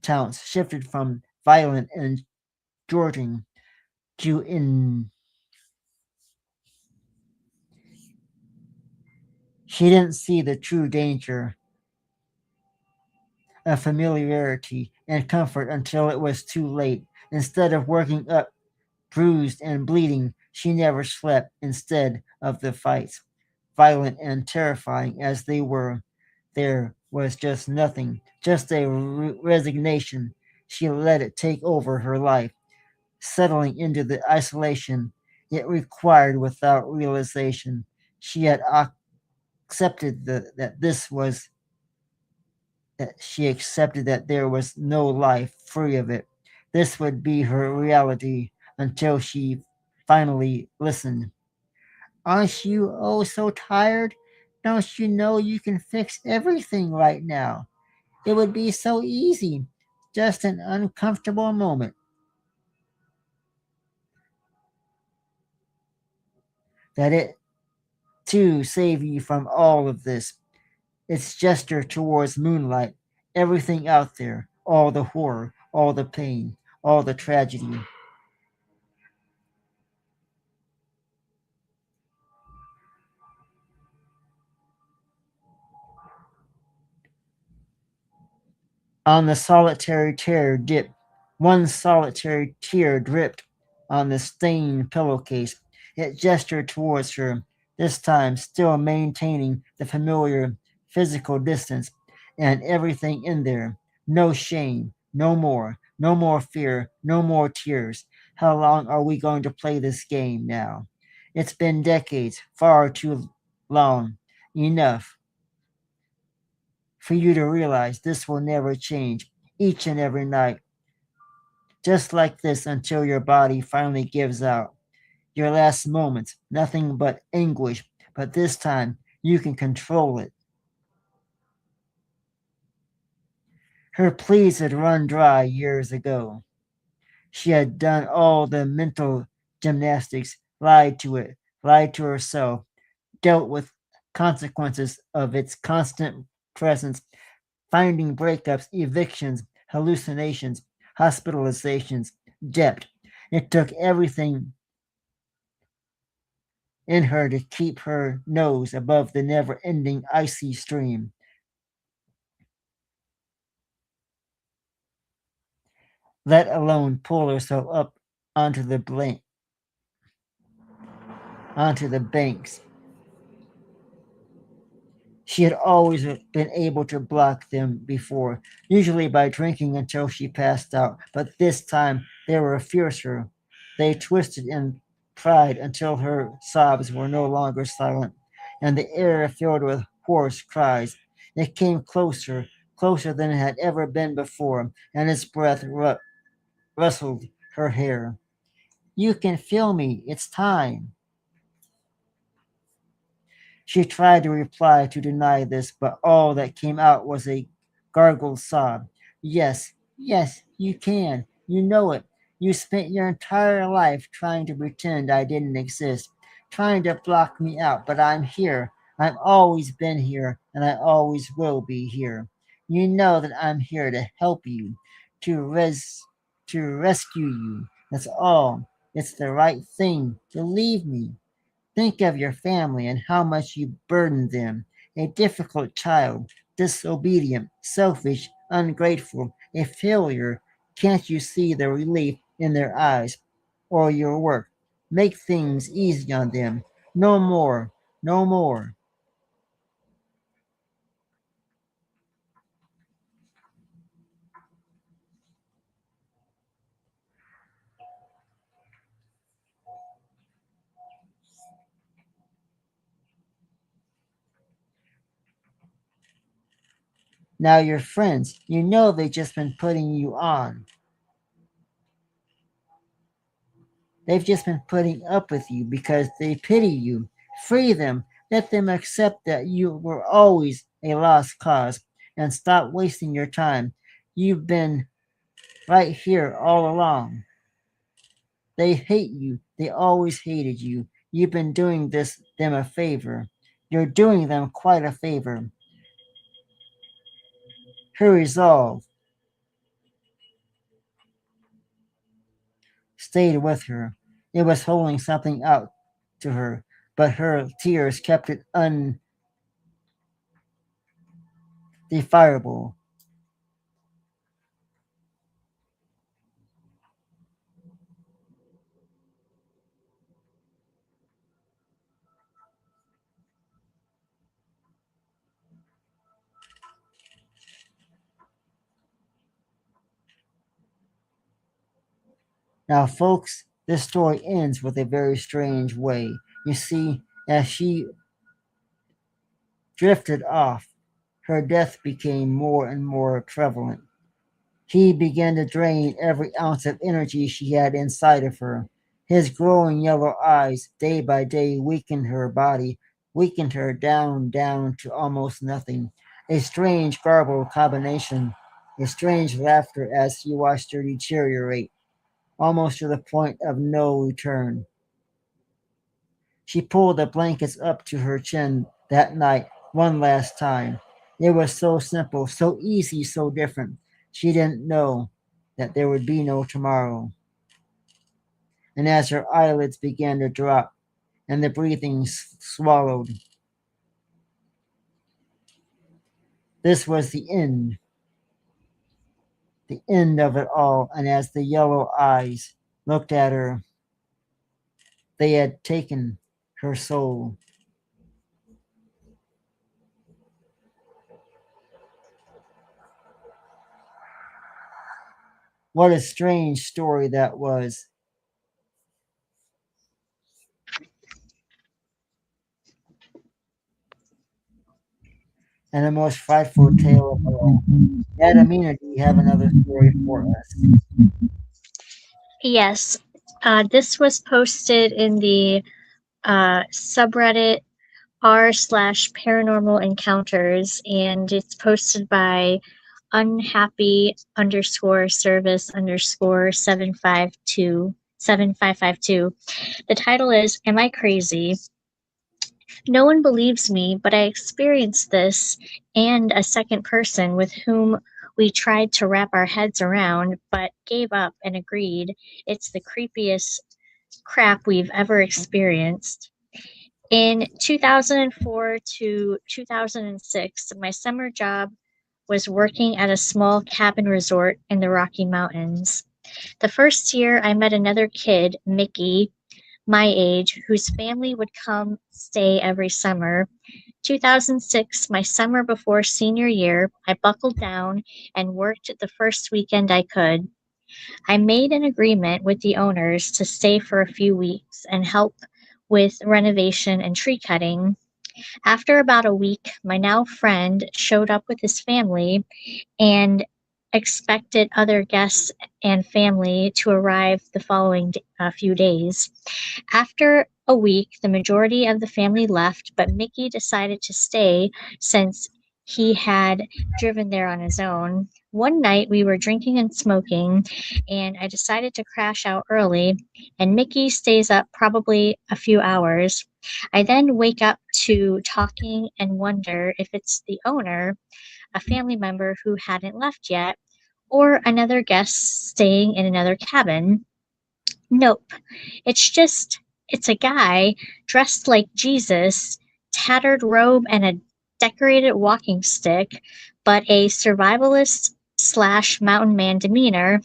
tounts, shifted from violent and Georging to in. She didn't see the true danger of familiarity and comfort until it was too late. Instead of working up bruised and bleeding, she never slept. Instead of the fights, violent and terrifying as they were, there was just nothing, just a resignation. She let it take over her life, settling into the isolation it required without realization. She had accepted that this was that she accepted that there was no life free of it. This would be her reality until she finally listened. Aren't you oh so tired? Don't you know you can fix everything right now? It would be so easy. Just an uncomfortable moment. That it too save you from all of this. Its gesture towards moonlight, everything out there, all the horror, all the pain, all the tragedy. On the solitary tear dipped. One solitary tear dripped on the stained pillowcase. It gestured towards her, this time still maintaining the familiar physical distance and everything in there. No shame, no more, no more fear, no more tears. How long are we going to play this game now? It's been decades, far too long. Enough for you to realize this will never change each and every night, just like this until your body finally gives out. Your last moments, nothing but anguish, but this time you can control it. Her pleas had run dry years ago. She had done all the mental gymnastics, lied to it, lied to herself, dealt with consequences of its constant presence, finding breakups, evictions, hallucinations, hospitalizations, debt. It took everything in her to keep her nose above the never ending icy stream, let alone pull herself up onto the blank, onto the banks. She had always been able to block them before, usually by drinking until she passed out, but this time they were fiercer. They twisted and pried until her sobs were no longer silent, and the air filled with hoarse cries. It came closer, closer than it had ever been before, and its breath rustled her hair. You can feel me. It's time. She tried to reply to deny this, but all that came out was a gargled sob. Yes, yes, you can. You know it. You spent your entire life trying to pretend I didn't exist, trying to block me out, but I'm here. I've always been here, and I always will be here. You know that I'm here to help you, to res to rescue you, That's all. It's the right thing. Believe me. Think of your family and how much you burden them. A difficult child, disobedient, selfish, ungrateful, a failure. Can't you see the relief in their eyes? Or your work. Make things easy on them. No more. No more. Now your friends, you know they've just been putting you on. They've just been putting up with you because they pity you. Free them. Let them accept that you were always a lost cause and stop wasting your time. You've been right here all along. They hate you. They always hated you. You've been doing them a favor. You're doing them quite a favor. Her resolve stayed with her. It was holding something out to her, but her tears kept it undefiable. Now, folks, this story ends with a very strange way. You see, as she drifted off, her death became more and more prevalent. He began to drain every ounce of energy she had inside of her. His glowing yellow eyes, day by day, weakened her body, weakened her down to almost nothing. A strange, garbled combination, a strange laughter as she watched her deteriorate, almost to the point of no return. She pulled the blankets up to her chin that night one last time. It was so simple, so easy, so different. She didn't know that there would be no tomorrow. And as her eyelids began to drop and the breathing swallowed, this was the end of it all. And as the yellow eyes looked at her, they had taken her soul. What a strange story that was, and the most frightful tale of all. Adamina, do you have another story for us? Yes, this was posted in the subreddit r/paranormal encounters, and it's posted by unhappy underscore service underscore 7552. The title is Am I Crazy? No one believes me, but I experienced this and a second person with whom we tried to wrap our heads around, but gave up and agreed it's the creepiest crap we've ever experienced. In 2004 to 2006, my summer job was working at a small cabin resort in the Rocky Mountains. The first year, I met another kid, Mickey, my age, whose family would come stay every summer. 2006, my summer before senior year, I buckled down and worked the first weekend I could. I made an agreement with the owners to stay for a few weeks and help with renovation and tree cutting. After about a week, my now friend showed up with his family and expected other guests and family to arrive the following few days. After a week, the majority of the family left, but Mickey decided to stay since he had driven there on his own. One night we were drinking and smoking, and I decided to crash out early, and Mickey stays up probably a few hours. I then wake up to talking and wonder if it's the owner, a family member who hadn't left yet, or another guest staying in another cabin. Nope. It's just, it's a guy dressed like Jesus, tattered robe and a decorated walking stick, but a survivalist slash mountain man demeanor.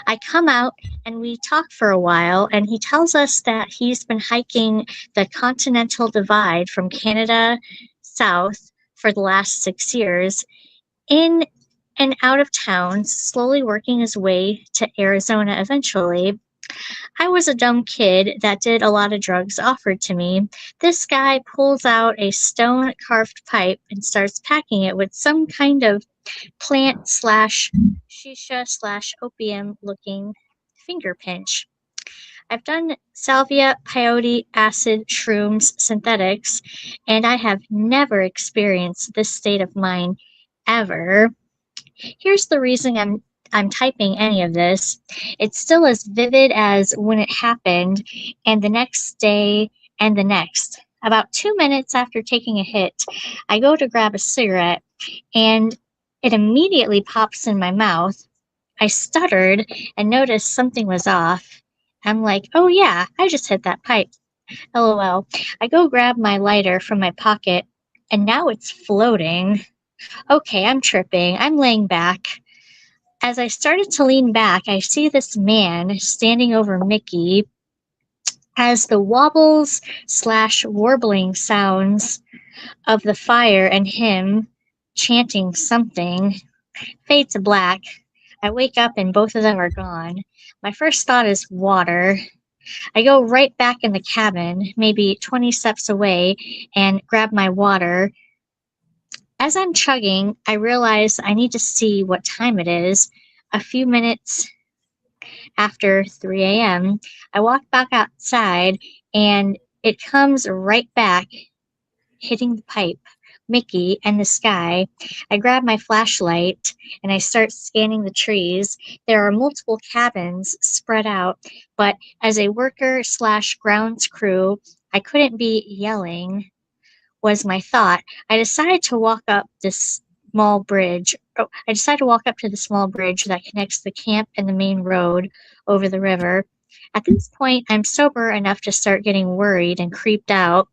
I come out and we talk for a while, and he tells us that he's been hiking the Continental Divide from Canada south for the last 6 years, in and out of town, slowly working his way to Arizona eventually. I was a dumb kid that did a lot of drugs offered to me. This guy pulls out a stone carved pipe and starts packing it with some kind of plant slash shisha slash opium looking finger pinch. I've done salvia, peyote, acid, shrooms, synthetics, and I have never experienced this state of mind ever. Here's the reason I'm typing any of this. It's still as vivid as when it happened, and the next day, and the next. About 2 minutes after taking a hit, I go to grab a cigarette, and it immediately pops in my mouth. I stuttered and noticed something was off. I'm like, oh yeah, I just hit that pipe. LOL. I go grab my lighter from my pocket, and now it's floating. Okay, I'm tripping. I'm laying back. As I started to lean back, I see this man standing over Mickey as the wobbles slash warbling sounds of the fire and him chanting something fade to black. I wake up and both of them are gone. My first thought is water. I go right back in the cabin, maybe 20 steps away, and grab my water. As I'm chugging, I realize I need to see what time it is. A few minutes after 3 a.m., I walk back outside and it comes right back, hitting the pipe, Mickey, and the sky. I grab my flashlight and I start scanning the trees. There are multiple cabins spread out, but as a worker slash grounds crew, I couldn't be yelling, was my thought. I decided to walk up this small bridge. I decided to walk up to the small bridge that connects the camp and the main road over the river. At this point, I'm sober enough to start getting worried and creeped out.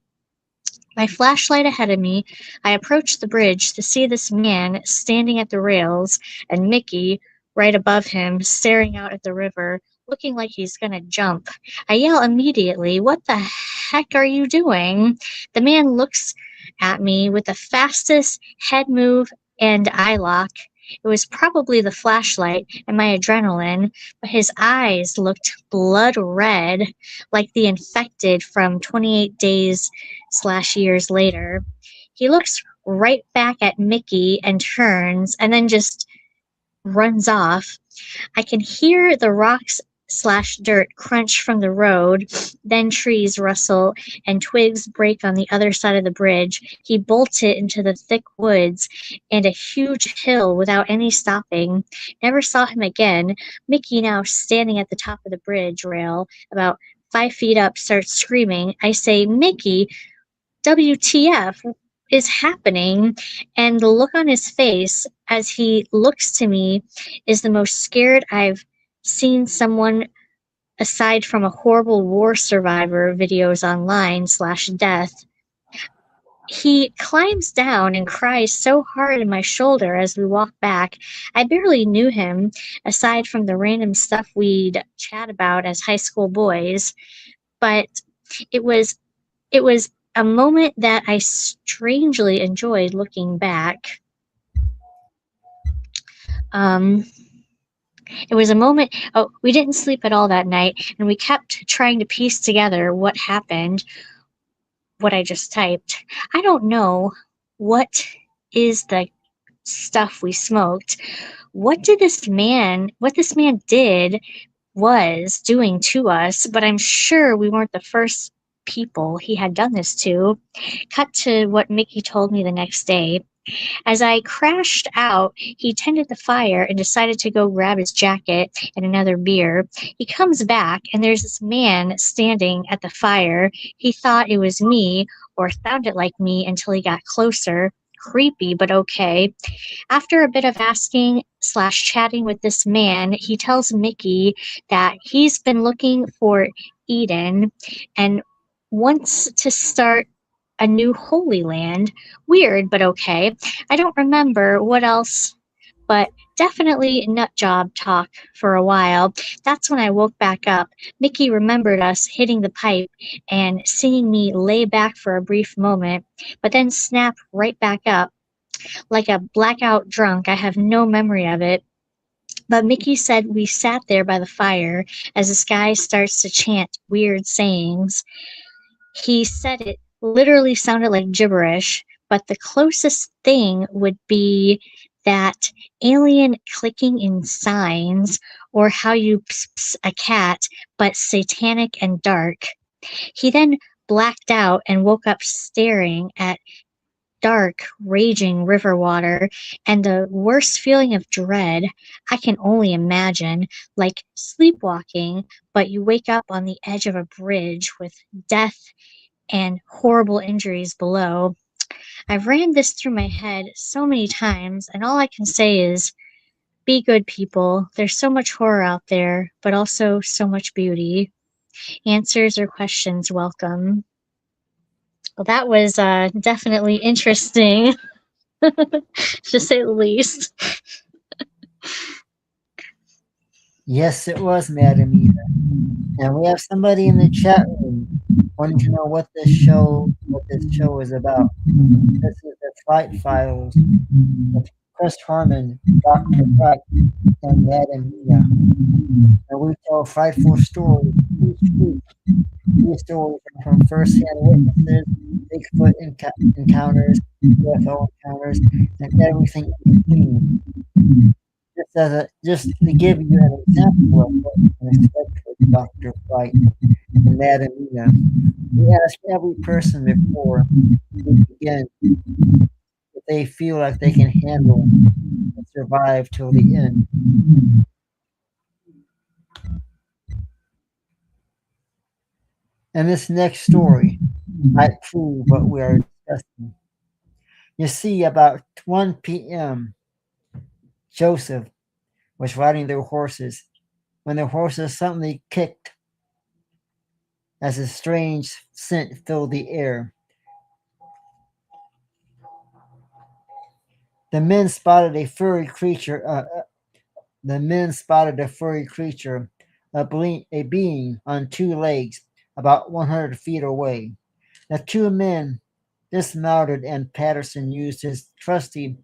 My flashlight ahead of me, I approach the bridge to see this man standing at the rails and Mickey right above him, staring out at the river, looking like he's gonna jump. I yell immediately, what the heck are you doing? The man looks at me with the fastest head move and eye lock. It was probably the flashlight and my adrenaline, but his eyes looked blood red, like the infected from 28 days slash years later. He looks right back at Mickey and turns and then just runs off. I can hear the rocks slash dirt crunch from the road, then trees rustle and twigs break on the other side of the bridge. He bolted into the thick woods and a huge hill without any stopping. Never saw him again. Mickey, now standing at the top of the bridge rail, about 5 feet up, starts screaming. I say, Mickey, WTF is happening? And the look on his face as he looks to me is the most scared I've seen someone, aside from a horrible war survivor videos online slash death. He climbs down and cries so hard in my shoulder as we walk back. I barely knew him, aside from the random stuff we'd chat about as high school boys, but it was it was a moment that I strangely enjoyed looking back. Um, it was a moment. Oh, we didn't sleep at all that night, and we kept trying to piece together what happened, what I just typed. I don't know what is the stuff we smoked. What this man did was doing to us, but I'm sure we weren't the first people he had done this to. Cut to what Mickey told me the next day. As I crashed out, he tended the fire and decided to go grab his jacket and another beer. He comes back, and there's this man standing at the fire. He thought it was me, or sounded like me until he got closer. creepy, but okay. After a bit of asking slash chatting with this man, he tells Mickey that he's been looking for Eden and wants to start a new Holy Land. Weird, but okay. I don't remember what else, but definitely nut job talk for a while. That's when I woke back up. Mickey remembered us hitting the pipe and seeing me lay back for a brief moment, but then snap right back up like a blackout drunk. I have no memory of it. But Mickey said we sat there by the fire as this guy starts to chant weird sayings. He said it literally sounded like gibberish, but the closest thing would be that alien clicking in signs or how you a cat, but satanic and dark. He then blacked out and woke up staring at dark, raging river water, and the worst feeling of dread I can only imagine, like sleepwalking, but you wake up on the edge of a bridge with death and horrible injuries below. I've ran this through my head so many times, and all I can say is be good people. There's so much horror out there, but also so much beauty. Answers or questions welcome. Well, that was definitely interesting, to say the least. Yes, it was, Madam Eva. And we have somebody in the chat room wanting to know what this show is about. This is the Fright Files with Chris Harmon, Dr. Fright, and Madam Mia. And we tell frightful stories each week. These stories are from first-hand witnesses, Bigfoot encounters, UFO encounters, and everything in between. Just to give you an example of what you can expect with Dr. Fright and Madam Mia, we ask every person before we begin if they feel like they can handle and survive till the end. And this next story might prove what we are discussing. You see, about 1 p.m., Joseph was riding their horses when the horses suddenly kicked as a strange scent filled the air. The men spotted a furry creature. The men spotted a furry creature, a being on two legs, about 100 feet away. The two men dismounted, and Patterson used his trusty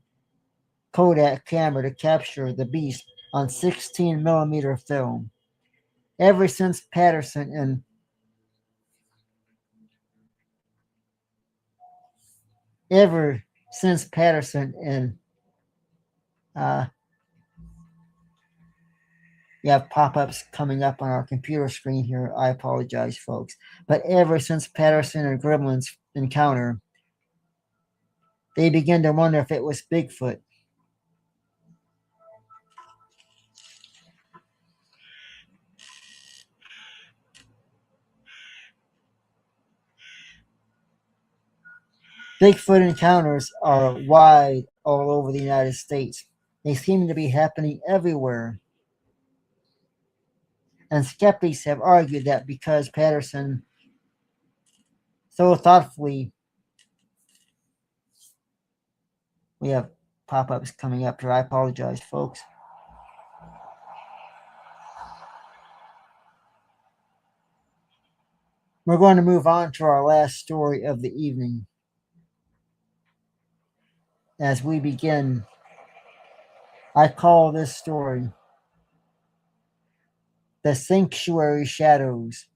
Kodak camera to capture the beast on 16 millimeter film. Ever since Patterson and ever since Patterson and uh, you have pop-ups coming up on our computer screen here. I apologize, folks. But ever since Patterson and Gremlin's encounter, they began to wonder if it was Bigfoot. Bigfoot encounters are wide all over the United States. They seem to be happening everywhere. And skeptics have argued that because Patterson so thoughtfully, we have pop-ups coming up here. I apologize, folks. We're going to move on to our last story of the evening. As we begin, I call this story The Sanctuary Shadows.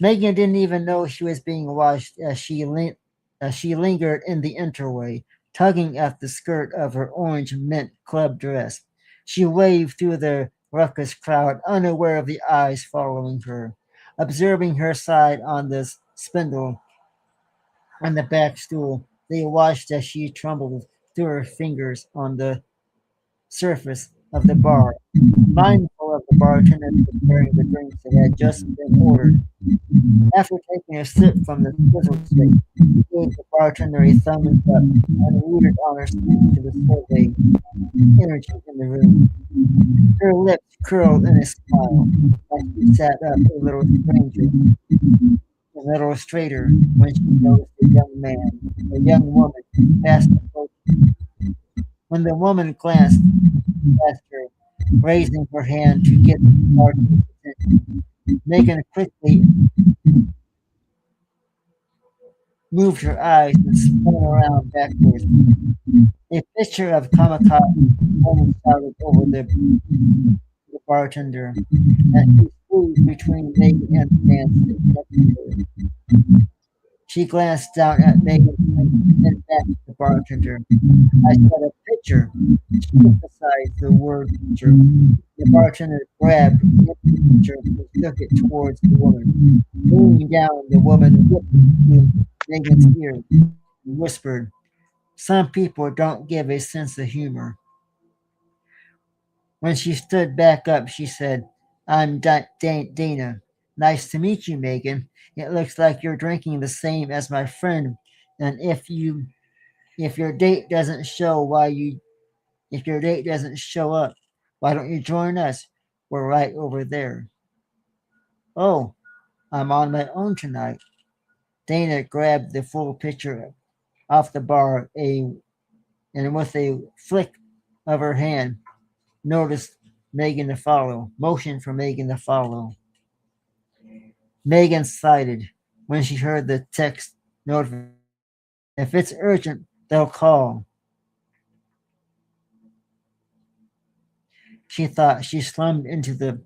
Megan didn't even know she was being watched as she lingered in the entryway, tugging at the skirt of her orange mint club dress. She waved through the ruckus crowd, unaware of the eyes following her, observing her side on the spindle on the back stool. They watched as she trembled through her fingers on the surface of the bar. mindful of the bartender preparing the drinks that had just been ordered. After taking a sip from the sizzle stick, she gave the bartender a thumbs up and rooted on her seat to the survey energy in the room. Her lips curled in a smile as she sat up a little straighter when she noticed a young woman, fast approaching. When the woman glanced past her, raising her hand to get the bartender's attention, Megan quickly moved her eyes and spun around backwards. A picture of kamikaze almost shouted over the bartender as she squeezed between Megan and the man sitting next to her. She glanced down at Megan's face, then back at the bartender. I said a picture. She emphasized the word picture. The bartender grabbed the empty pitcher and took it towards the woman. Leaning down, the woman whipped it to Megan's ear and whispered, "Some people don't give a sense of humor." When she stood back up, she said, "I'm Dana. Nice to meet you, Megan. It looks like you're drinking the same as my friend, and if your date doesn't show why you if your date doesn't show up, why don't you join us? We're right over there." "Oh, I'm on my own tonight." Dana grabbed the full pitcher off the bar and with a flick of her hand noticed Megan to follow, motioned for Megan to follow. Megan sighed when she heard the text notification. If it's urgent, they'll call. She thought she slumped into the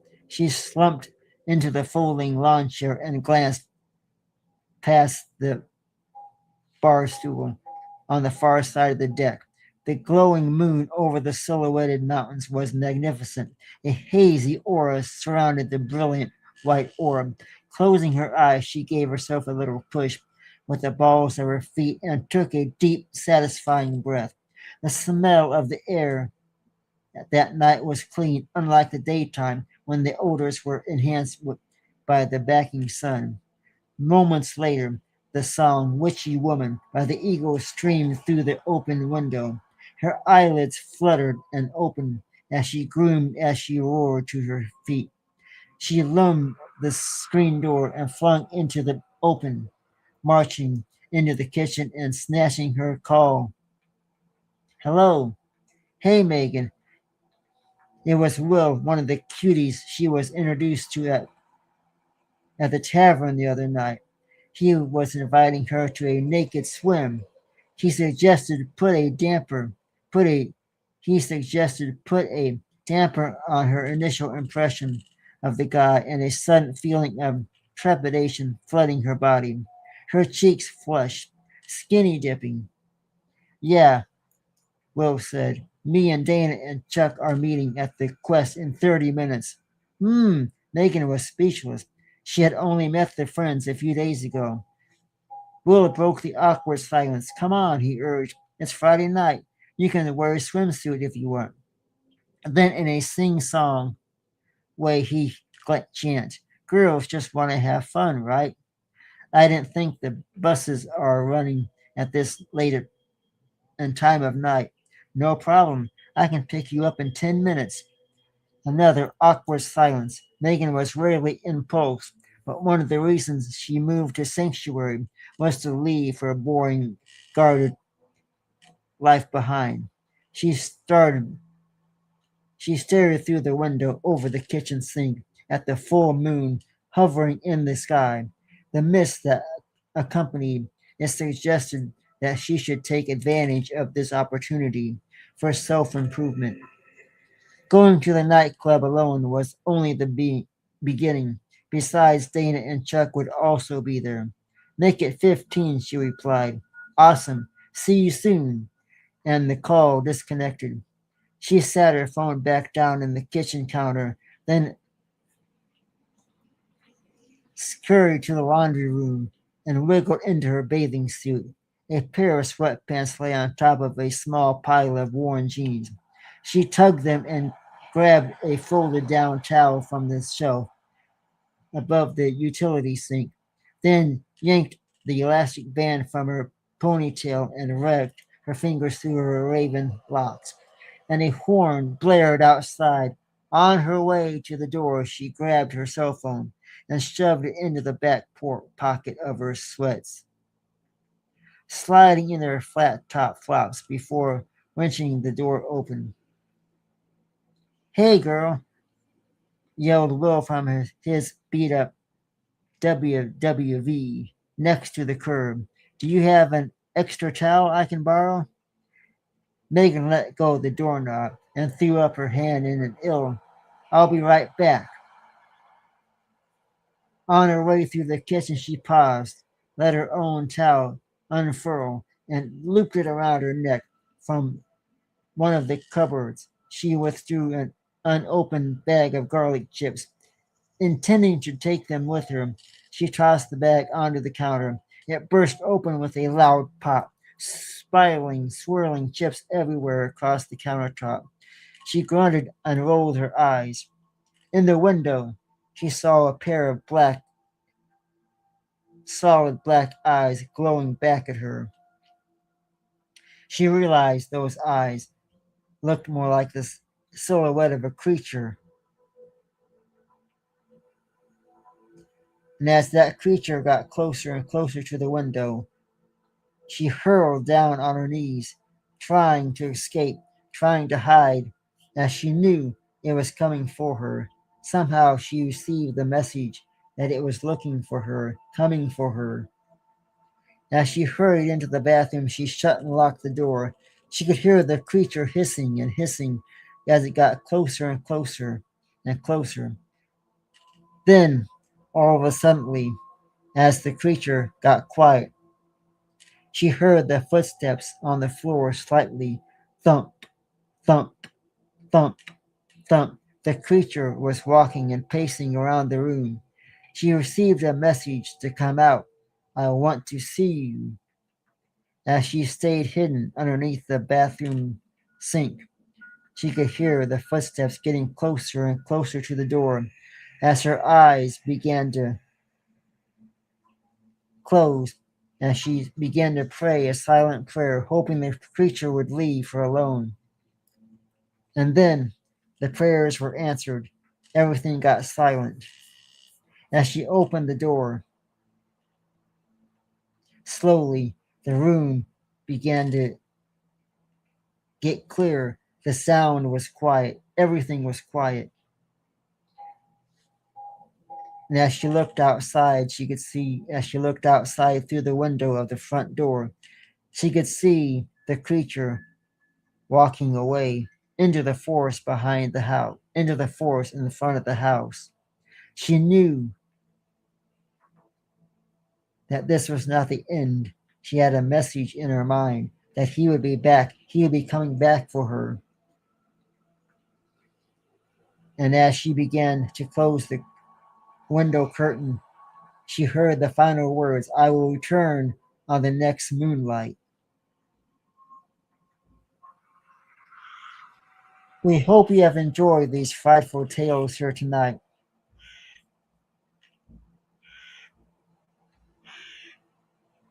folding lawn chair and glanced past the bar stool on the far side of the deck. The glowing moon over the silhouetted mountains was magnificent. A hazy aura surrounded the brilliant white orb. Closing her eyes, she gave herself a little push with the balls of her feet and took a deep, satisfying breath. The smell of the air that night was clean, unlike the daytime when the odors were enhanced by the backing sun. Moments later, the song "Witchy Woman" by the Eagles streamed through the open window. Her eyelids fluttered and opened as she roared to her feet. She lunged the screen door and flung into the open, marching into the kitchen and snatching her call. "Hello. Hey, Megan." It was Will, one of the cuties she was introduced to at the tavern the other night. He was inviting her to a naked swim. He suggested put a he suggested put a damper on her initial impression of the guy and a sudden feeling of trepidation flooding her body. Her cheeks flushed, skinny dipping. "Yeah," Will said. "Me and Dana and Chuck are meeting at the Quest in 30 minutes. Megan was speechless. She had only met the friends a few days ago. Will broke the awkward silence. "Come on," he urged. "It's Friday night. You can wear a swimsuit if you want." Then, in a sing song way, he chanted, "Girls just want to have fun, right? I didn't think the buses are running at this late and time of night. No problem. I can pick you up in 10 minutes." Another awkward silence. Megan was rarely impulsive, but one of the reasons she moved to Sanctuary was to leave her boring, guarded life behind. She started she stared through the window over the kitchen sink at the full moon hovering in the sky. The mist that accompanied it suggested that she should take advantage of this opportunity for self improvement. Going to the nightclub alone was only the beginning. Besides, Dana and Chuck would also be there. "Make it 15," she replied. "Awesome. See you soon." And the call disconnected. She sat her phone back down in the kitchen counter, then scurried to the laundry room and wiggled into her bathing suit. A pair of sweatpants lay on top of a small pile of worn jeans. She tugged them and grabbed a folded down towel from the shelf above the utility sink, then yanked the elastic band from her ponytail and rubbed her fingers through her raven locks. And a horn blared outside. On her way to the door, she grabbed her cell phone and shoved it into the back pocket of her sweats, sliding in her flat top flops before wrenching the door open. "Hey, girl," yelled Will from his beat up WWV next to the curb. "Do you have an extra towel I can borrow?" Megan let go of the doorknob and threw up her hand in an "I'll be right back." On her way through the kitchen, she paused, let her own towel unfurl, and looped it around her neck. From one of the cupboards, she withdrew an unopened bag of garlic chips. Intending to take them with her, she tossed the bag onto the counter. It burst open with a loud pop, spiraling, swirling chips everywhere across the countertop. She grunted and rolled her eyes. In the window, she saw a pair of solid black eyes glowing back at her. She realized those eyes looked more like the silhouette of a creature. And as that creature got closer and closer to the window, she hurled down on her knees, trying to escape, trying to hide, as she knew it was coming for her. Somehow she received the message that it was looking for her, coming for her. As she hurried into the bathroom, she shut and locked the door. She could hear the creature hissing and hissing as it got closer and closer and closer. Then, all of a sudden, as the creature got quiet, she heard the footsteps on the floor slightly thump, thump, thump, thump. The creature was walking and pacing around the room. She received a message to come out. "I want to see you." As she stayed hidden underneath the bathroom sink, she could hear the footsteps getting closer and closer to the door. As her eyes began to close, and she began to pray a silent prayer, hoping the creature would leave her alone. And then the prayers were answered. Everything got silent. As she opened the door, slowly the room began to get clear. The sound was quiet. Everything was quiet. And as she looked outside, as she looked outside through the window of the front door, she could see the creature walking away into the forest behind the house, into the forest in front of the house. She knew that this was not the end. She had a message in her mind that he would be back. He would be coming back for her. And as she began to close the window curtain, she heard the final words, "I will return on the next moonlight." We hope you have enjoyed these frightful tales here tonight.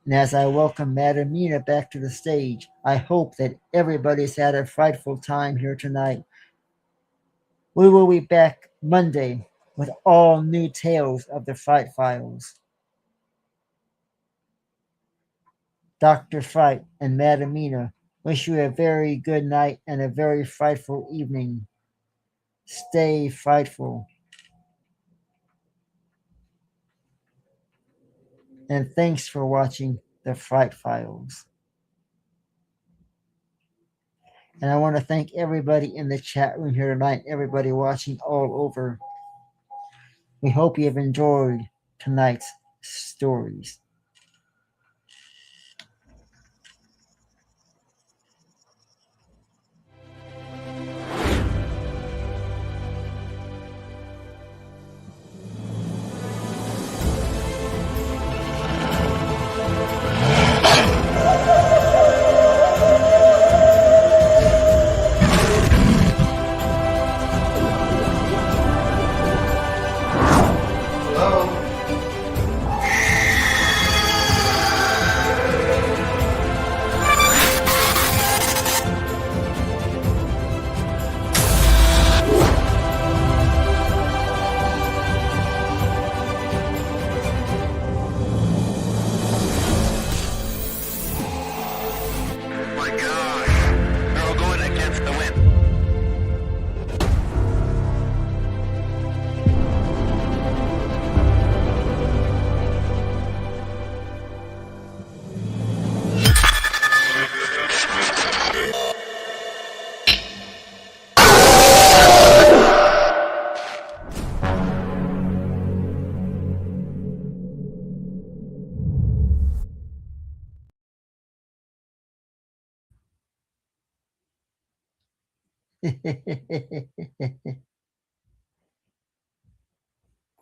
And as I welcome Madam Mina back to the stage, I hope that everybody's had a frightful time here tonight. We will be back Monday with all new tales of the Fright Files. Dr. Fright and Madam Mina wish you a very good night and a very frightful evening. Stay frightful. And thanks for watching the Fright Files. And I want to thank everybody in the chat room here tonight, everybody watching all over. We hope you have enjoyed tonight's stories.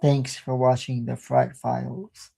Thanks for watching the Fright Files.